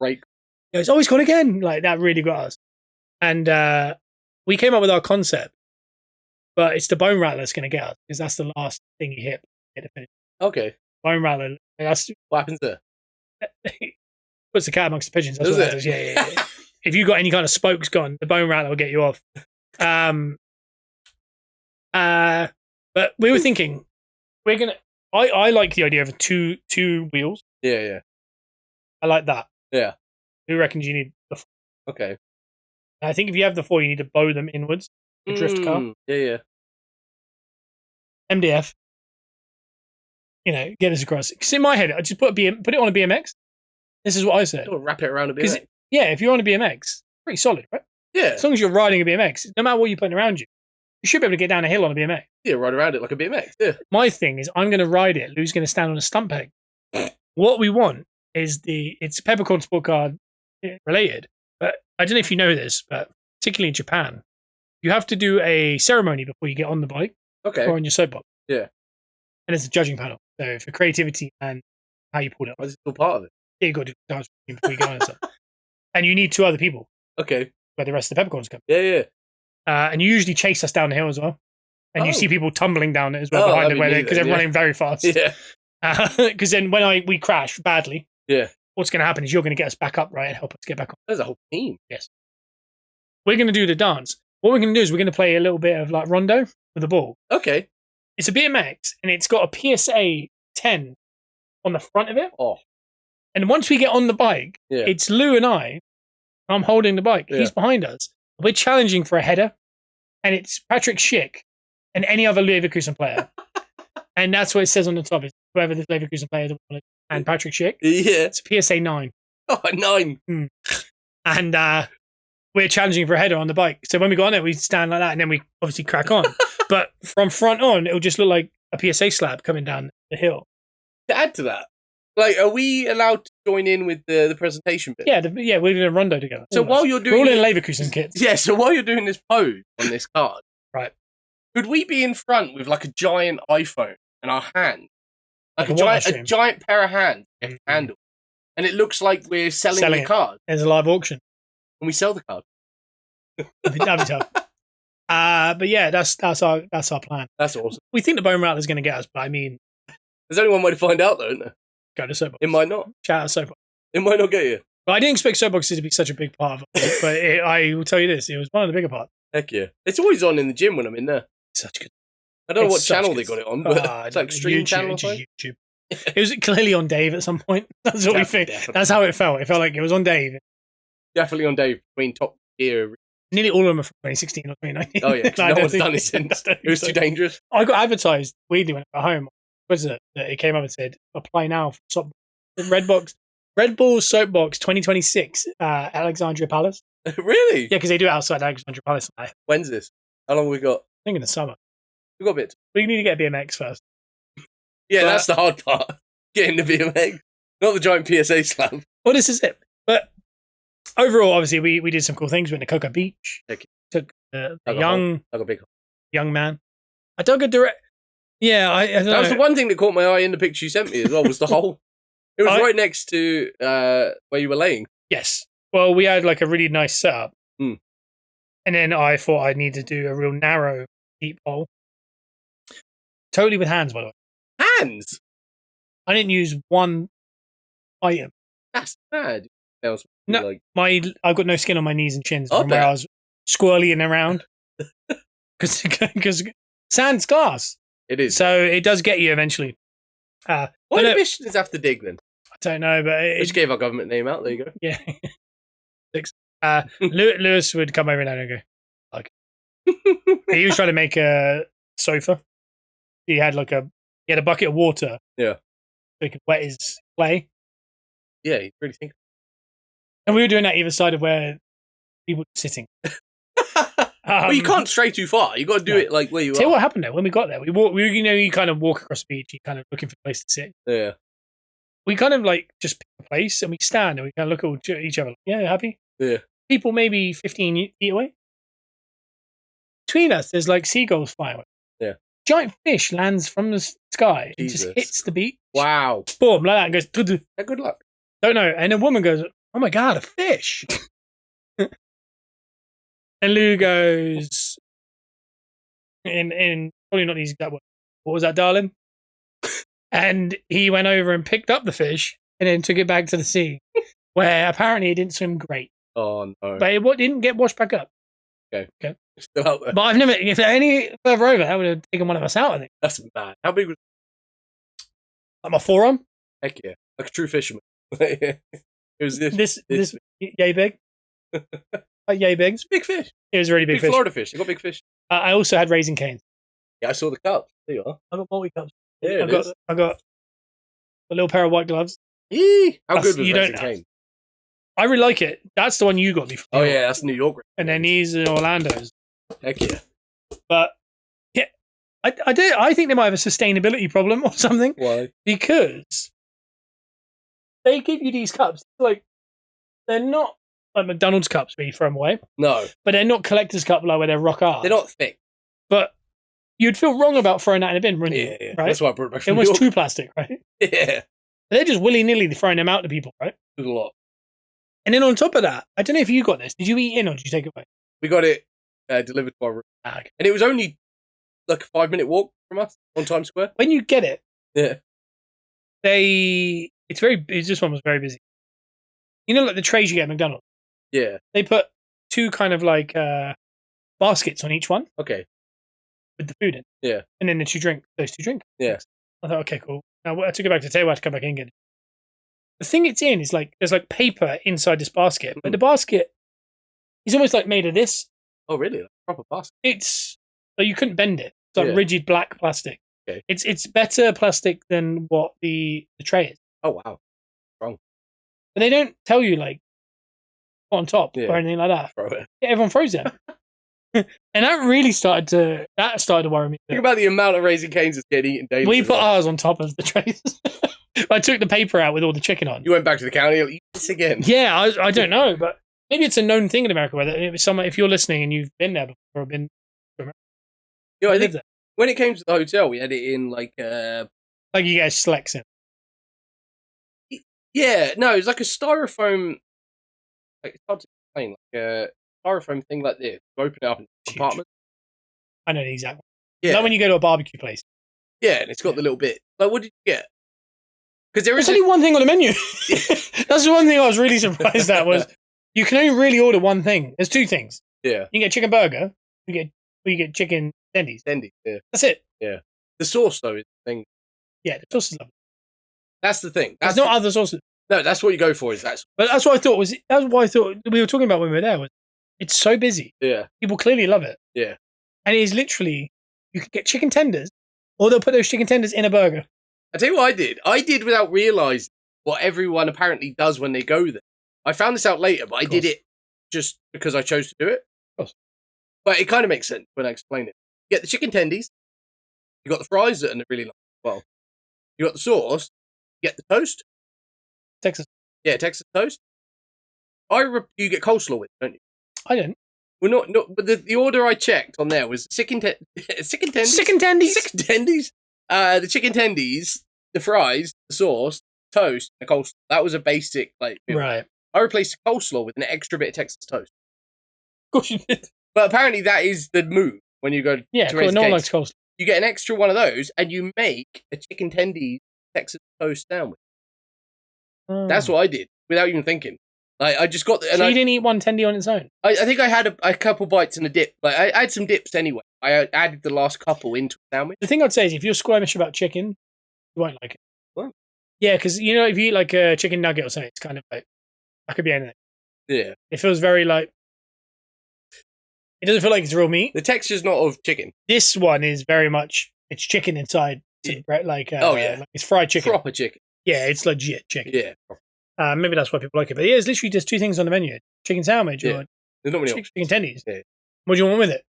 great. He goes, "Oh, he's gone again!" Like, that really got us. And we came up with our concept, but it's the bone rattler that's going to get us because that's the last thing you hit to finish. Okay. Bone rattler. That's what happens there. Puts the cat amongst the pigeons. That's what that does. Yeah. If you got any kind of spokes gone, the bone rattler will get you off. But we were thinking, I like the idea of two wheels. Yeah. I like that. Yeah. Who reckons you need the 4? Okay. I think if you have the 4, you need to bow them inwards. A drift car. Yeah. MDF. Get us across. Because in my head, I just put it on a BMX. This is what I said. Wrap it around a BMX. If you're on a BMX, pretty solid, right? Yeah. As long as you're riding a BMX, no matter what you're putting around you, you should be able to get down a hill on a BMX. Yeah, ride around it like a BMX. Yeah. My thing is, I'm going to ride it. Lou's going to stand on a stump peg. What we want is it's Peppercorn Sport Car related, but I don't know if you know this, but particularly in Japan, you have to do a ceremony before you get on the bike. Okay. Or on your soapbox. Yeah. And it's a judging panel. So for creativity and how you pulled it off. Is it still part of it? Yeah, you got to do the dance before you go on and stuff. And you need 2 other people. Okay. Where the rest of the peppercorns come. Yeah. And you usually chase us down the hill as well. And you see people tumbling down it as well behind it because they're running very fast. Yeah. Because then when we crash badly, what's going to happen is you're going to get us back up, right, and help us get back on. There's a whole team. Yes. We're going to do the dance. What we're going to do is we're going to play a little bit of like rondo with the ball. Okay. It's a BMX, and it's got a PSA 10 on the front of it. Oh. And once we get on the bike, it's Lou and I'm holding the bike. He's behind us. We're challenging for a header, and it's Patrick Schick and any other Leverkusen player. And that's what it says on the top. It's whoever the Leverkusen player and Patrick Schick. Yeah. It's a PSA 9. Oh, 9. And we're challenging for a header on the bike. So when we got on it, we stand like that, and then we obviously crack on. But from front on, it'll just look like a PSA slab coming down the hill. To add to that, like, are we allowed to join in with the presentation bit? Yeah, we're doing a rondo together. So while you're doing... We're all in Leverkusen kits. Yeah, so while you're doing this pose on this card, right, could we be in front with, like, a giant iPhone and our hand? Like a giant pair of hands, handle. And it looks like we're selling the card. There's a live auction. And we sell the card. That'd be tough. But yeah, that's our plan. That's awesome. We think the bone rattler is going to get us, but I mean, there's only one way to find out, though, isn't there? Go to Soapbox. It might not. Shout out Soapbox. It might not get you. But I didn't expect Soapboxes to be such a big part of it. But I will tell you this: it was one of the bigger parts. Heck yeah! It's always on in the gym when I'm in there. Such good. I don't know what channel they got it on, but it's like stream YouTube, channel or something. YouTube. It was clearly on Dave at some point. That's what we think. That's how it felt. It felt like it was on Dave. Definitely on Dave between Top Gear. Nearly all of them are from 2016 or 2019. Oh yeah, no one's done it since. It was too dangerous. I got advertised weirdly when I got home. Was it that it came up and said apply now for Red Bull Soapbox 2026 Alexandria Palace. Really? Yeah, because they do it outside Alexandria Palace. When's this? How long have we got? I think in the summer. We've got a bit. We need to get a BMX first. Yeah, that's the hard part. Getting the BMX, not the giant PSA slab. Well, this is it. But overall, obviously, we did some cool things. We went to Cocoa Beach. Took a young man. I dug a direct. Yeah, I don't know. That was the one thing that caught my eye in the picture you sent me as well. Was the hole? It was right next to where you were laying. Yes. Well, we had like a really nice setup, and then I thought I'd need to do a real narrow, deep hole. Totally with hands, by the way. Hands? I didn't use one item. That's bad. No, I've got no skin on my knees and chins from where I was squirreling around. Because sand's glass. It is. So it does get you eventually. Why do missions have to dig then? I don't know, but it just gave our government name out. There you go. Yeah. 6. Lewis would come over now and go, like, he was trying to make a sofa. He had a bucket of water. Yeah. So he could wet his clay. Yeah, you really think. And we were doing that either side of where people were sitting. Well, you can't stray too far. You got to do it like where you are. Tell you what happened there when we got there. You kind of walk across the beach. You kind of looking for a place to sit. Yeah. We kind of like just pick a place and we stand and we kind of look at each other. Like, yeah, happy. Yeah. People maybe 15 feet away. Between us, there's like seagulls flying. Yeah. Giant fish lands from the sky and just hits the beach. Wow. Boom, like that, and goes. Yeah, good luck. Don't know. And a woman goes, "Oh my god, a fish!" And Lou goes, in probably not the exact word. What was that, darling? And he went over and picked up the fish and then took it back to the sea. where apparently it didn't swim great. Oh no! But it didn't get washed back up. Okay. Still out there. But I've never. If any further over, that would have taken one of us out. I think. That's bad. How big was? Like my forearm. Heck yeah! Like a true fisherman. It was this yay big. Yay big. It's a big fish. It was a really big fish. Florida fish. You got big fish. I also had Raising Cane's. Yeah, I saw the cup. There you are. I got multi cups. Yeah, I got a little pair of white gloves. Yee! How good was Raising Cane? I really like it. That's the one you got me for. Oh yeah, that's New York. And then these are Orlando's. Heck yeah! But yeah, I think they might have a sustainability problem or something. Why? Because they give you these cups, like they're not like McDonald's cups where you throw them away. No, but they're not collector's cup like where they're rock hard. They're not thick. But you'd feel wrong about throwing that in a bin, wouldn't you? Yeah. Right? That's why I brought it back from It New was York. too plastic, right? Yeah. They're just willy-nilly throwing them out to people, right? There's a lot. And then on top of that, I don't know if you got this. Did you eat in or did you take it away? We got it delivered to our room. Okay. And it was only like a 5-minute walk from us on Times Square. When you get it, yeah, this one was very busy. You know, like the trays you get at McDonald's? Yeah. They put two kind of like baskets on each one. Okay. With the food in. Yeah. And then those two drinks. Yeah. I thought, okay, cool. Now I took it back to the table, I had to come back in and get it. The thing it's in is like, there's like paper inside this basket, but the basket is almost like made of this. Oh, really? Like proper basket? So you couldn't bend it. It's like rigid black plastic. Okay. It's better plastic than what the tray is. Oh, wow. Wrong. But they don't tell you like on top or anything like that. Throw it. Yeah, everyone throws it. And that really started to worry me. Think about the amount of Raising Cane's that's getting eaten daily. We put ours on top of the trays. I took the paper out with all the chicken on. You went back to the county. Eat this again. Yeah, I don't know, but maybe it's a known thing in America. Whether if you're listening and you've been there before, I think when it came to the hotel, we had it in like you guys selects in. Yeah, no, it was like a styrofoam. Like it's hard to explain. Like a styrofoam thing like this. You open it up in the apartment. I know the exact one. Yeah. Like when you go to a barbecue place. Yeah, and it's got the little bit. Like, what did you get? Because there's only one thing on the menu. That's the one thing I was really surprised at was you can only really order one thing. There's two things. Yeah. You get chicken burger. You get chicken tendies. Tendies, yeah. That's it. Yeah. The sauce though is the thing. Yeah, the sauce is lovely. That's the thing. There's no other sauces. No, that's what you go for. But that's what I thought we were talking about when we were there. It's so busy. Yeah. People clearly love it. Yeah. And it is literally you can get chicken tenders, or they'll put those chicken tenders in a burger. I tell you what I did. I did without realising what everyone apparently does when they go there. I found this out later, but I did it just because I chose to do it. Of course. But it kind of makes sense when I explain it. You get the chicken tendies. You got the fries that are really nice as well. You got the sauce. You get the toast. Texas. Yeah, Texas toast. You get coleslaw with it, don't you? I didn't. Well, not. But the order I checked on there was chicken tendies. Chicken tendies. Chicken tendies. The chicken tendies, the fries, the sauce, toast, and the coleslaw. That was a basic meal. Right. I replaced the coleslaw with an extra bit of Texas toast. Of course you did. But apparently that is the move when you go to Raising no one Cane's. likes coleslaw. You get an extra one of those, and you make a chicken tendies Texas toast sandwich. That's what I did without even thinking. I just got. So you didn't eat one tendy on its own? I think I had a couple bites and a dip. I had some dips anyway. I added the last couple into a sandwich. The thing I'd say is if you're squeamish about chicken, you won't like it. What? Yeah, because if you eat like a chicken nugget or something, it's kind of like that could be anything. Yeah. It feels very like it doesn't feel like it's real meat. The texture's not of chicken. This one is very much it's chicken inside. Like it's fried chicken. Proper chicken. Yeah, it's legit chicken. Yeah. Maybe that's why people like it. But yeah, it's literally just two things on the menu: chicken sandwich or chicken tendies. Yeah. What do you want with it?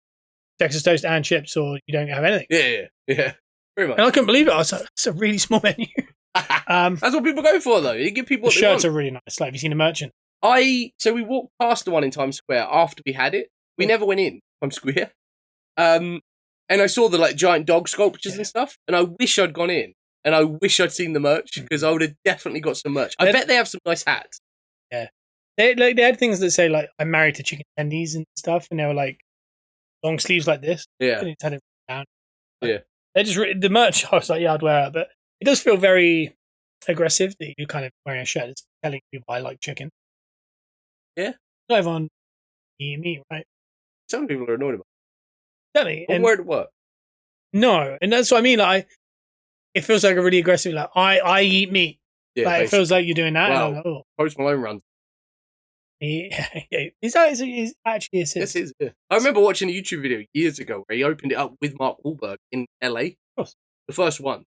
Texas toast and chips, or you don't have anything. Yeah. Very much. And I couldn't believe it. I was like, it's a really small menu. That's what people go for, though. You give people what the they shirts want. are really nice. Like, have you seen the merchant? So we walked past the one in Times Square after we had it. We never went in Times Square. And I saw the giant dog sculptures and stuff. And I wish I'd gone in. And I wish I'd seen the merch because I would have definitely got some merch. I bet they have some nice hats. Yeah. They had things that say, like, I'm married to chicken tendies and stuff. And they were like long sleeves like this. Yeah. And it's had it down. Yeah. They're just the merch. I was like, yeah, I'd wear it. But it does feel very aggressive that you're kind of wearing a shirt that's telling people I like chicken. Yeah. Not everyone eat meat, right? Some people are annoyed about it. Definitely. One word at work. No, and that's what I mean. Like, it feels like a really aggressive. Like, I eat meat. Yeah, like, it feels like you're doing that. Wow. And I'm like, oh. Post Malone runs. Yeah, is actually is. This is. Yeah. I remember watching a YouTube video years ago where he opened it up with Mark Wahlberg in LA. Of course. The first one.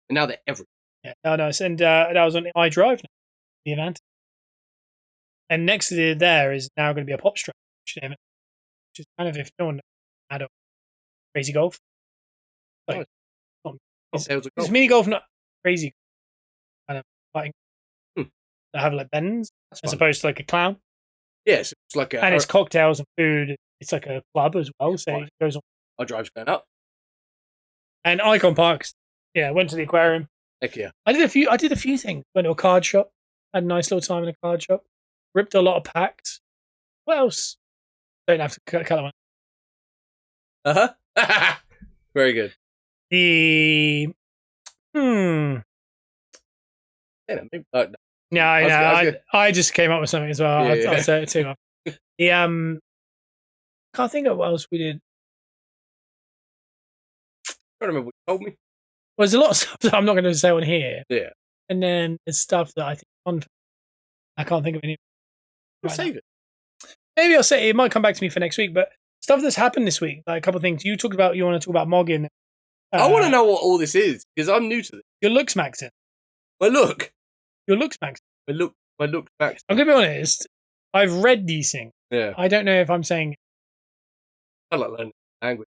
And now they're everywhere. Yeah, nice. And that was on the iDrive now, the event. And next to there is now going to be a pop strap, which is kind of, if no one adult crazy golf. Like, it's mini golf, not crazy kind of fighting. They have like bends as opposed to like a clown. Yes, it's like a. And it's cocktails and food. It's like a club as well, so it goes on. Our drive's going up. And Icon Parks, yeah, went to the aquarium. Heck yeah. I did a few things. Went to a card shop. Had a nice little time in a card shop. Ripped a lot of packs. What else? Don't have to cut that one. Very good. Yeah, maybe, no, I just came up with something as well. Yeah, I'll say it too. Can't think of what else we did. I don't remember what you told me. Well, there's a lot of stuff that I'm not going to say on here. Yeah. And then there's stuff that I think is fun. I can't think of any. We'll save it. Maybe I'll say it might come back to me for next week, but stuff that's happened this week, like a couple of things. You want to talk about mogging. I want to know what all this is because I'm new to this. Your GhostMAXXIng. My look. Your GhostMAXXIng. My look back. I'm going to be honest. I've read these things. Yeah. I don't know if I'm saying. I like learning language.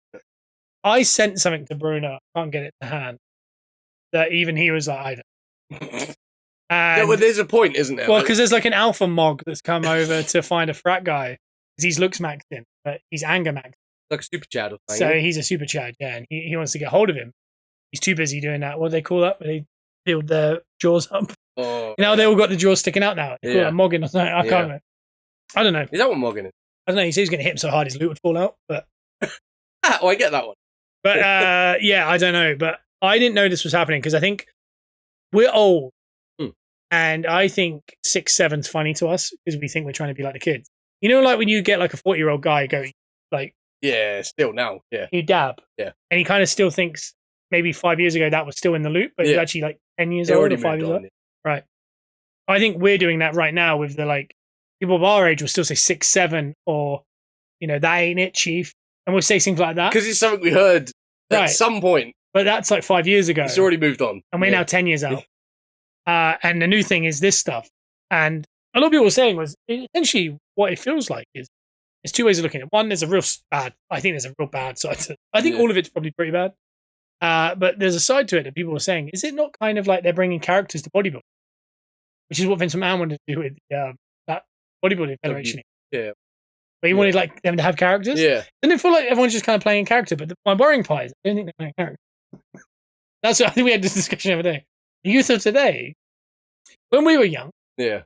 I sent something to Bruno. I can't get it to hand. That even he was like, I don't. Yeah, well, there's a point, isn't there? Well, because there's like an alpha mog that's come over to find a frat guy. Because he's GhostMAXXIng, but he's anger maxing. Like a super Chad or something. So he's a super Chad, yeah, and he wants to get hold of him. He's too busy doing that. What do they call that? Where they build their jaws up. Oh, they all got the jaws sticking out now. They call that mogging or something. I can't remember. I don't know. Is that what mogging is? I don't know. He said he's going to hit him so hard his loot would fall out. But I get that one. But yeah, I don't know. But I didn't know this was happening because I think we're old. And I think 6'7's funny to us because we think we're trying to be like the kids. You know, like when you get like a 40-year-old guy go like... Yeah, still now, yeah. You dab. Yeah. And he kind of still thinks maybe 5 years ago that was still in the loop, but he's actually like 10 years old or 5 years old. Right. I think we're doing that right now with the like... People of our age will still say 6'7 or, that ain't it, chief. And we'll say things like that. Because it's something we heard at some point. But that's like 5 years ago. It's already moved on. And we're now 10 years out. And the new thing is this stuff. And a lot of people were saying was essentially what it feels like is there's two ways of looking at it. One, there's a real bad, I think there's a real bad side to it. I think all of it's probably pretty bad. But there's a side to it that people were saying, is it not kind of like they're bringing characters to bodybuilding? Which is what Vince McMahon wanted to do with that bodybuilding federation. Yeah. But he wanted like them to have characters. Yeah. And it felt like everyone's just kind of playing character. But my worrying part is I don't think they're playing character. That's what I think we had this discussion the other day. The youth of today, when we were young. Yeah.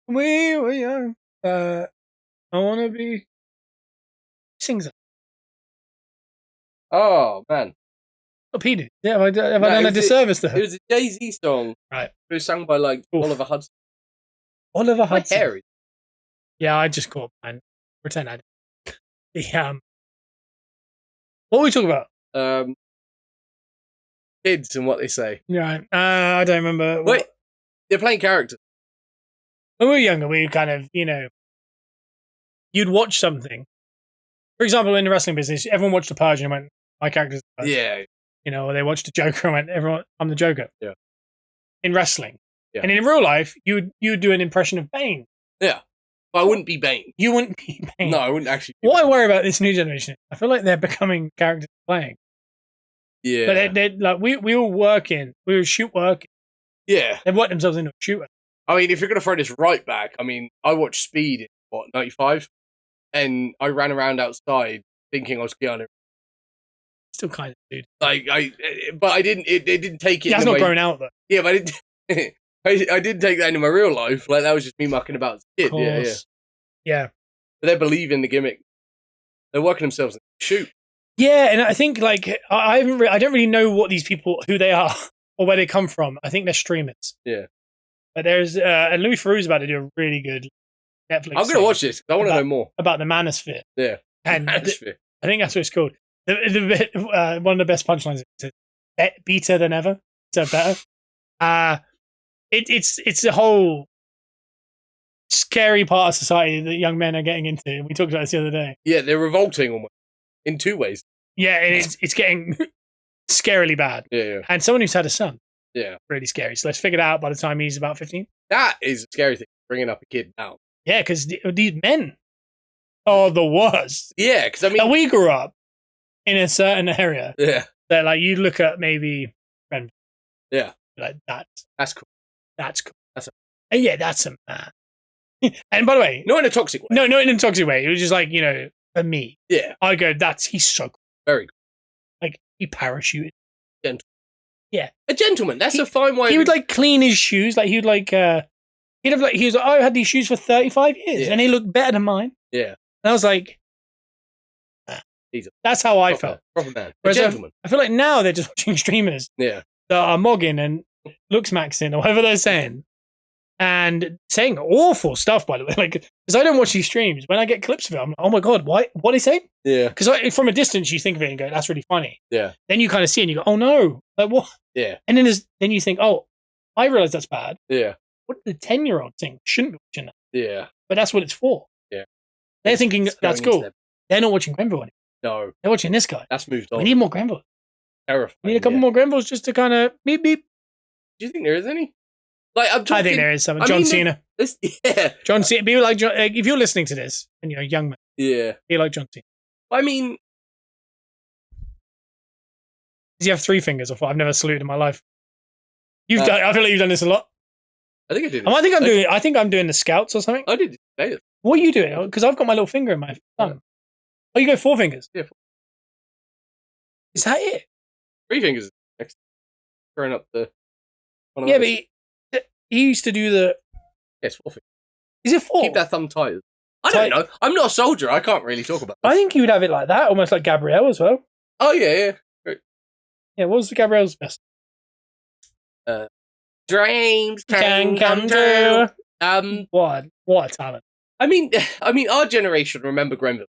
We were young. I want to be. Sings it. Oh, man. What P did? Yeah, have I done a disservice to her? It was a Jay-Z song. Right. It was sung by like Oliver Hudson. Oliver Hudson. Hairy. Yeah, I just caught man. Pretend I did. What were we talking about? Kids and what they say. Yeah, I don't remember. Wait, they're playing characters. When we were younger, we kind of, you'd watch something. For example, in the wrestling business, everyone watched The Purge and went, my character's the Purge. Yeah. Or they watched The Joker and went, everyone, I'm the Joker. Yeah. In wrestling. Yeah. And in real life, you'd do an impression of Bane. Yeah. But I wouldn't be Bane. You wouldn't be Bane. No, I wouldn't actually be What Bane. I worry about this new generation, I feel like they're becoming characters playing. Yeah. But they're like, we were working. We were shoot working. Yeah. They've worked themselves into a shooter. I mean, if you're going to throw this right back, I mean, I watched Speed in, 95? And I ran around outside thinking I was Keanu. Still kind of, dude. But I didn't, it didn't take it. Yeah, it's not grown out, though. Yeah, but I didn't take that into my real life. Like, that was just me mucking about as a kid. Yeah. But they believe in the gimmick. They're working themselves in the shoot. Yeah, and I think, like, I don't really know what these people, who they are or where they come from. I think they're streamers. Yeah. But there's and Louis Theroux's about to do a really good Netflix. I'm going to watch this. I want to know more about the Manosphere. Yeah, and Manosphere. I think that's what it's called. One of the best punchlines is better than ever. So better. It's a whole scary part of society that young men are getting into. We talked about this the other day. Yeah, they're revolting almost in two ways. Yeah, it's getting scarily bad. Yeah. And someone who's had a son. Yeah. Really scary. So let's figure it out by the time he's about 15. That is a scary thing, bringing up a kid now. Yeah, because these men are the worst. Yeah, because I mean... And we grew up in a certain area. Yeah. That, like, you look at maybe... Yeah. Like, that's cool. That's cool. That's that's a man. And by the way... Not in a toxic way. No, not in a toxic way. It was just like, for me. Yeah. I go, he's so cool. Very cool. Like, he parachuted. Gentleman. Yeah. A gentleman. That's a fine way. He would, like, clean his shoes. Like, he was like, I had these shoes for 35 years, and they look better than mine. Yeah. And I was like, that's how I felt. Proper man. Whereas Gentleman. I feel like now they're just watching streamers that are mogging and GhostMAXXIng or whatever they're saying, and saying awful stuff, by the way. Like, because I don't watch these streams. When I get clips of it, I'm like, oh my God, what are they saying? Yeah. Because from a distance, you think of it and go, that's really funny. Yeah. Then you kind of see it and you go, oh no. Like, what? Yeah. And then you think, oh, I realize that's bad. Yeah. What did the 10-year-old think? Shouldn't be watching that. Yeah. But that's what it's for. Yeah. They're thinking that's cool. They're not watching Grenville anymore. No. They're watching this guy. That's moved on. We need more Grenville. Terrifying. We need a couple more Grenvilles just to kind of beep beep. Do you think there is any? Like, I think there is some. John Cena. Yeah. John Cena. Be like John, if you're listening to this and you're a young man. Yeah. Be like John Cena. I mean, does he have 3 fingers or 4? I've never saluted in my life. I feel like you've done this a lot. I think I did. I think I'm doing the scouts or something. I did it. What are you doing? Because I've got my little finger in my thumb. Yeah. Oh, you go 4 fingers? Yeah. 4. Is that it? 3 fingers. Throwing up the... Yeah, but he used to do the... Yes, 4 fingers. Is it 4? Keep that thumb tight. I don't know. I'm not a soldier. I can't really talk about that. I think you would have it like that, almost like Gabrielle as well. Oh, yeah. Right. Yeah, what was Gabrielle's best? Dreams can come true. What a talent. I mean, our generation remember Grenville.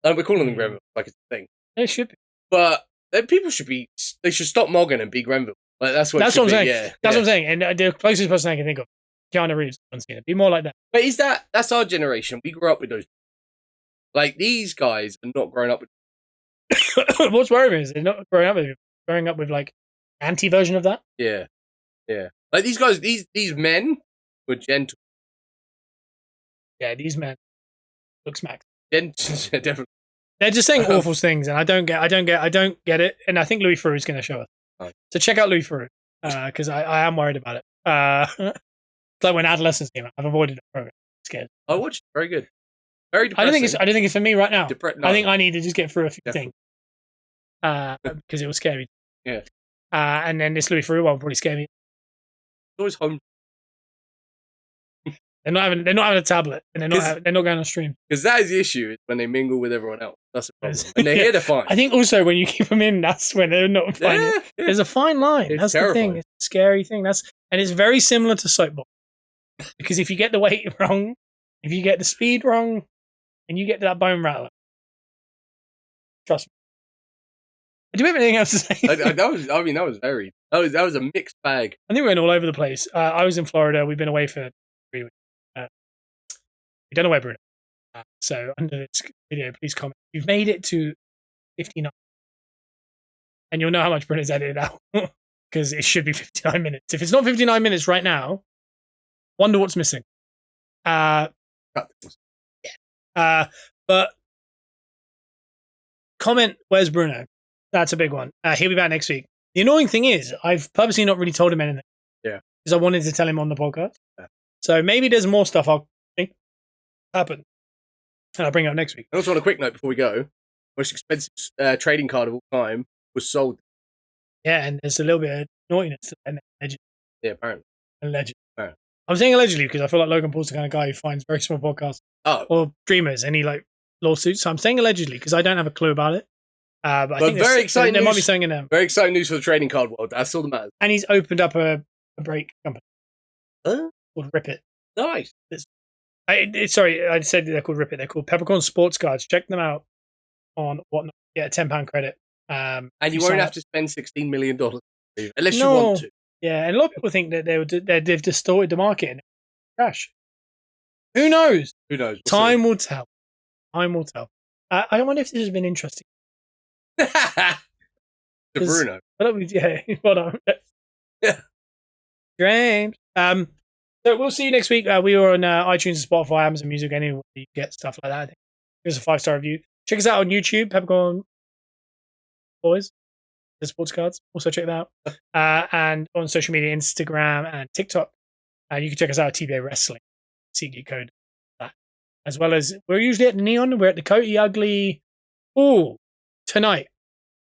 We're calling them Grenville, like it's a thing. It should be. But people they should stop mogging and be Grenville. Like, that's what I'm saying. Yeah, that's what I'm saying. And the closest person I can think of, Keanu Reeves, be more like that. But that's our generation. We grew up with those. Like, these guys are not growing up with. What's worrying me is they're not growing up with it. Growing up with, like, anti-version of that. Yeah. Yeah. Like, these guys, these men were gentle. Yeah, these men look smacked. Definitely. They're just saying awful things, and I don't get it. And I think Louis Theroux is going to show us. Right. So check out Louis Theroux, because I am worried about it. It's like when Adolescence came out. I've avoided the program. I'm scared. I watched it. Very good. Very depressing. I don't think it's for me right now. No. I think I need to just get through a few things. Because it was scary. Yeah. And then this Louis Theroux one will probably scare me. It's always home. They're not having a tablet, and they're not going on stream. Because that is the issue, is when they mingle with everyone else. That's the problem. And they're here to find. I think also when you keep them in, that's when they're not fine. Yeah. There's a fine line. That's terrifying. The thing. It's a scary thing. And it's very similar to Soapbox. Because if you get the weight wrong, if you get the speed wrong, and you get to that bone rattler, trust me. Do you have anything else to say? That was a mixed bag. I think we went all over the place. I was in Florida. We've been away for 3 weeks. We don't know where Bruno. So under this video, please comment. You've made it to 59, and you'll know how much Bruno's edited out because it should be 59 minutes. If it's not 59 minutes right now, wonder what's missing. But comment, where's Bruno? That's a big one. He'll be back next week. The annoying thing is, I've purposely not really told him anything. Yeah. Because I wanted to tell him on the podcast. Yeah. So maybe there's more stuff I'll think happen. And I'll bring it up next week. And also on a quick note before we go, most expensive trading card of all time was sold. Yeah, and there's a little bit of naughtiness to that. Allegedly. Yeah, apparently. Allegedly. Apparently. I'm saying allegedly because I feel like Logan Paul's the kind of guy who finds very small podcasts or dreamers and he like lawsuits. So I'm saying allegedly because I don't have a clue about it. But I think very exciting there news. Might be something in there. Very exciting news for the trading card world. That's all that matters. And he's opened up a break company. called Rip It. Nice. Sorry, I said they're called Rip It. They're called Peppercorn Sports Cards. Check them out on Whatnot. Get a £10 credit. And you won't have to spend $16 million unless you want to. Yeah, and a lot of people think that they've distorted the market and crash. Who knows? Who knows? Time will tell. Time will tell. I wonder if this has been interesting. To Bruno. Yeah, well done. Yeah. James. So we'll see you next week. We are on iTunes and Spotify, Amazon Music, anywhere you get stuff like that. I think. Give us a 5-star review. Check us out on YouTube, Peppercorn Boys, the sports cards. Also check that out. And on social media, Instagram and TikTok. You can check us out at TBA Wrestling. See decode that. As well as we're usually at the Neon. We're at the Coty Ugly. Oh, tonight.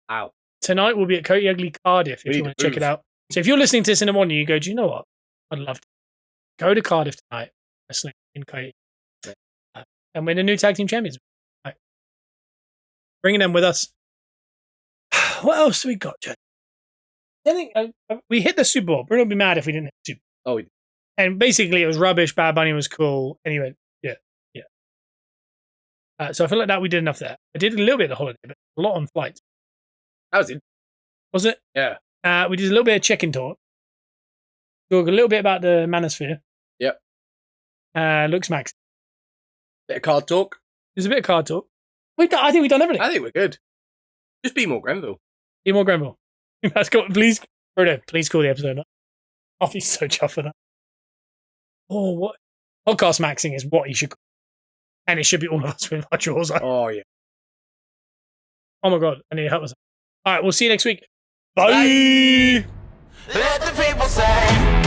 Wow. Tonight we'll be at Coty Ugly Cardiff if you want to check it out. So if you're listening to this in the morning, you go, do you know what? I'd love to go to Cardiff tonight, wrestling in Coty. Yeah. And we're the new tag team champions. Right. Bringing them with us. What else have we got, Jen? I think we hit the Super Bowl. Bruno would be mad if we didn't hit the Super Bowl. Oh, we did. And basically, it was rubbish. Bad Bunny was cool. Anyway, yeah. So I feel like that we did enough there. I did a little bit of the holiday, but a lot on flights. That was it. Was it? Yeah. We did a little bit of chicken talk. Talk a little bit about the Manosphere. Yep. GhostMAXXING. Bit of card talk. There's a bit of card talk. I think we've done everything. I think we're good. Just be more Grenville. Be more Grenville. Let's go. Please, Bruno, please call the episode up. I'll be so chuffed for that. Oh, what? PodcastMAXXING is what you should call. And it should be all of us with our jaws on. Oh, yeah. Oh, my God. I need help us. All right, we'll see you next week. Bye. Let the people say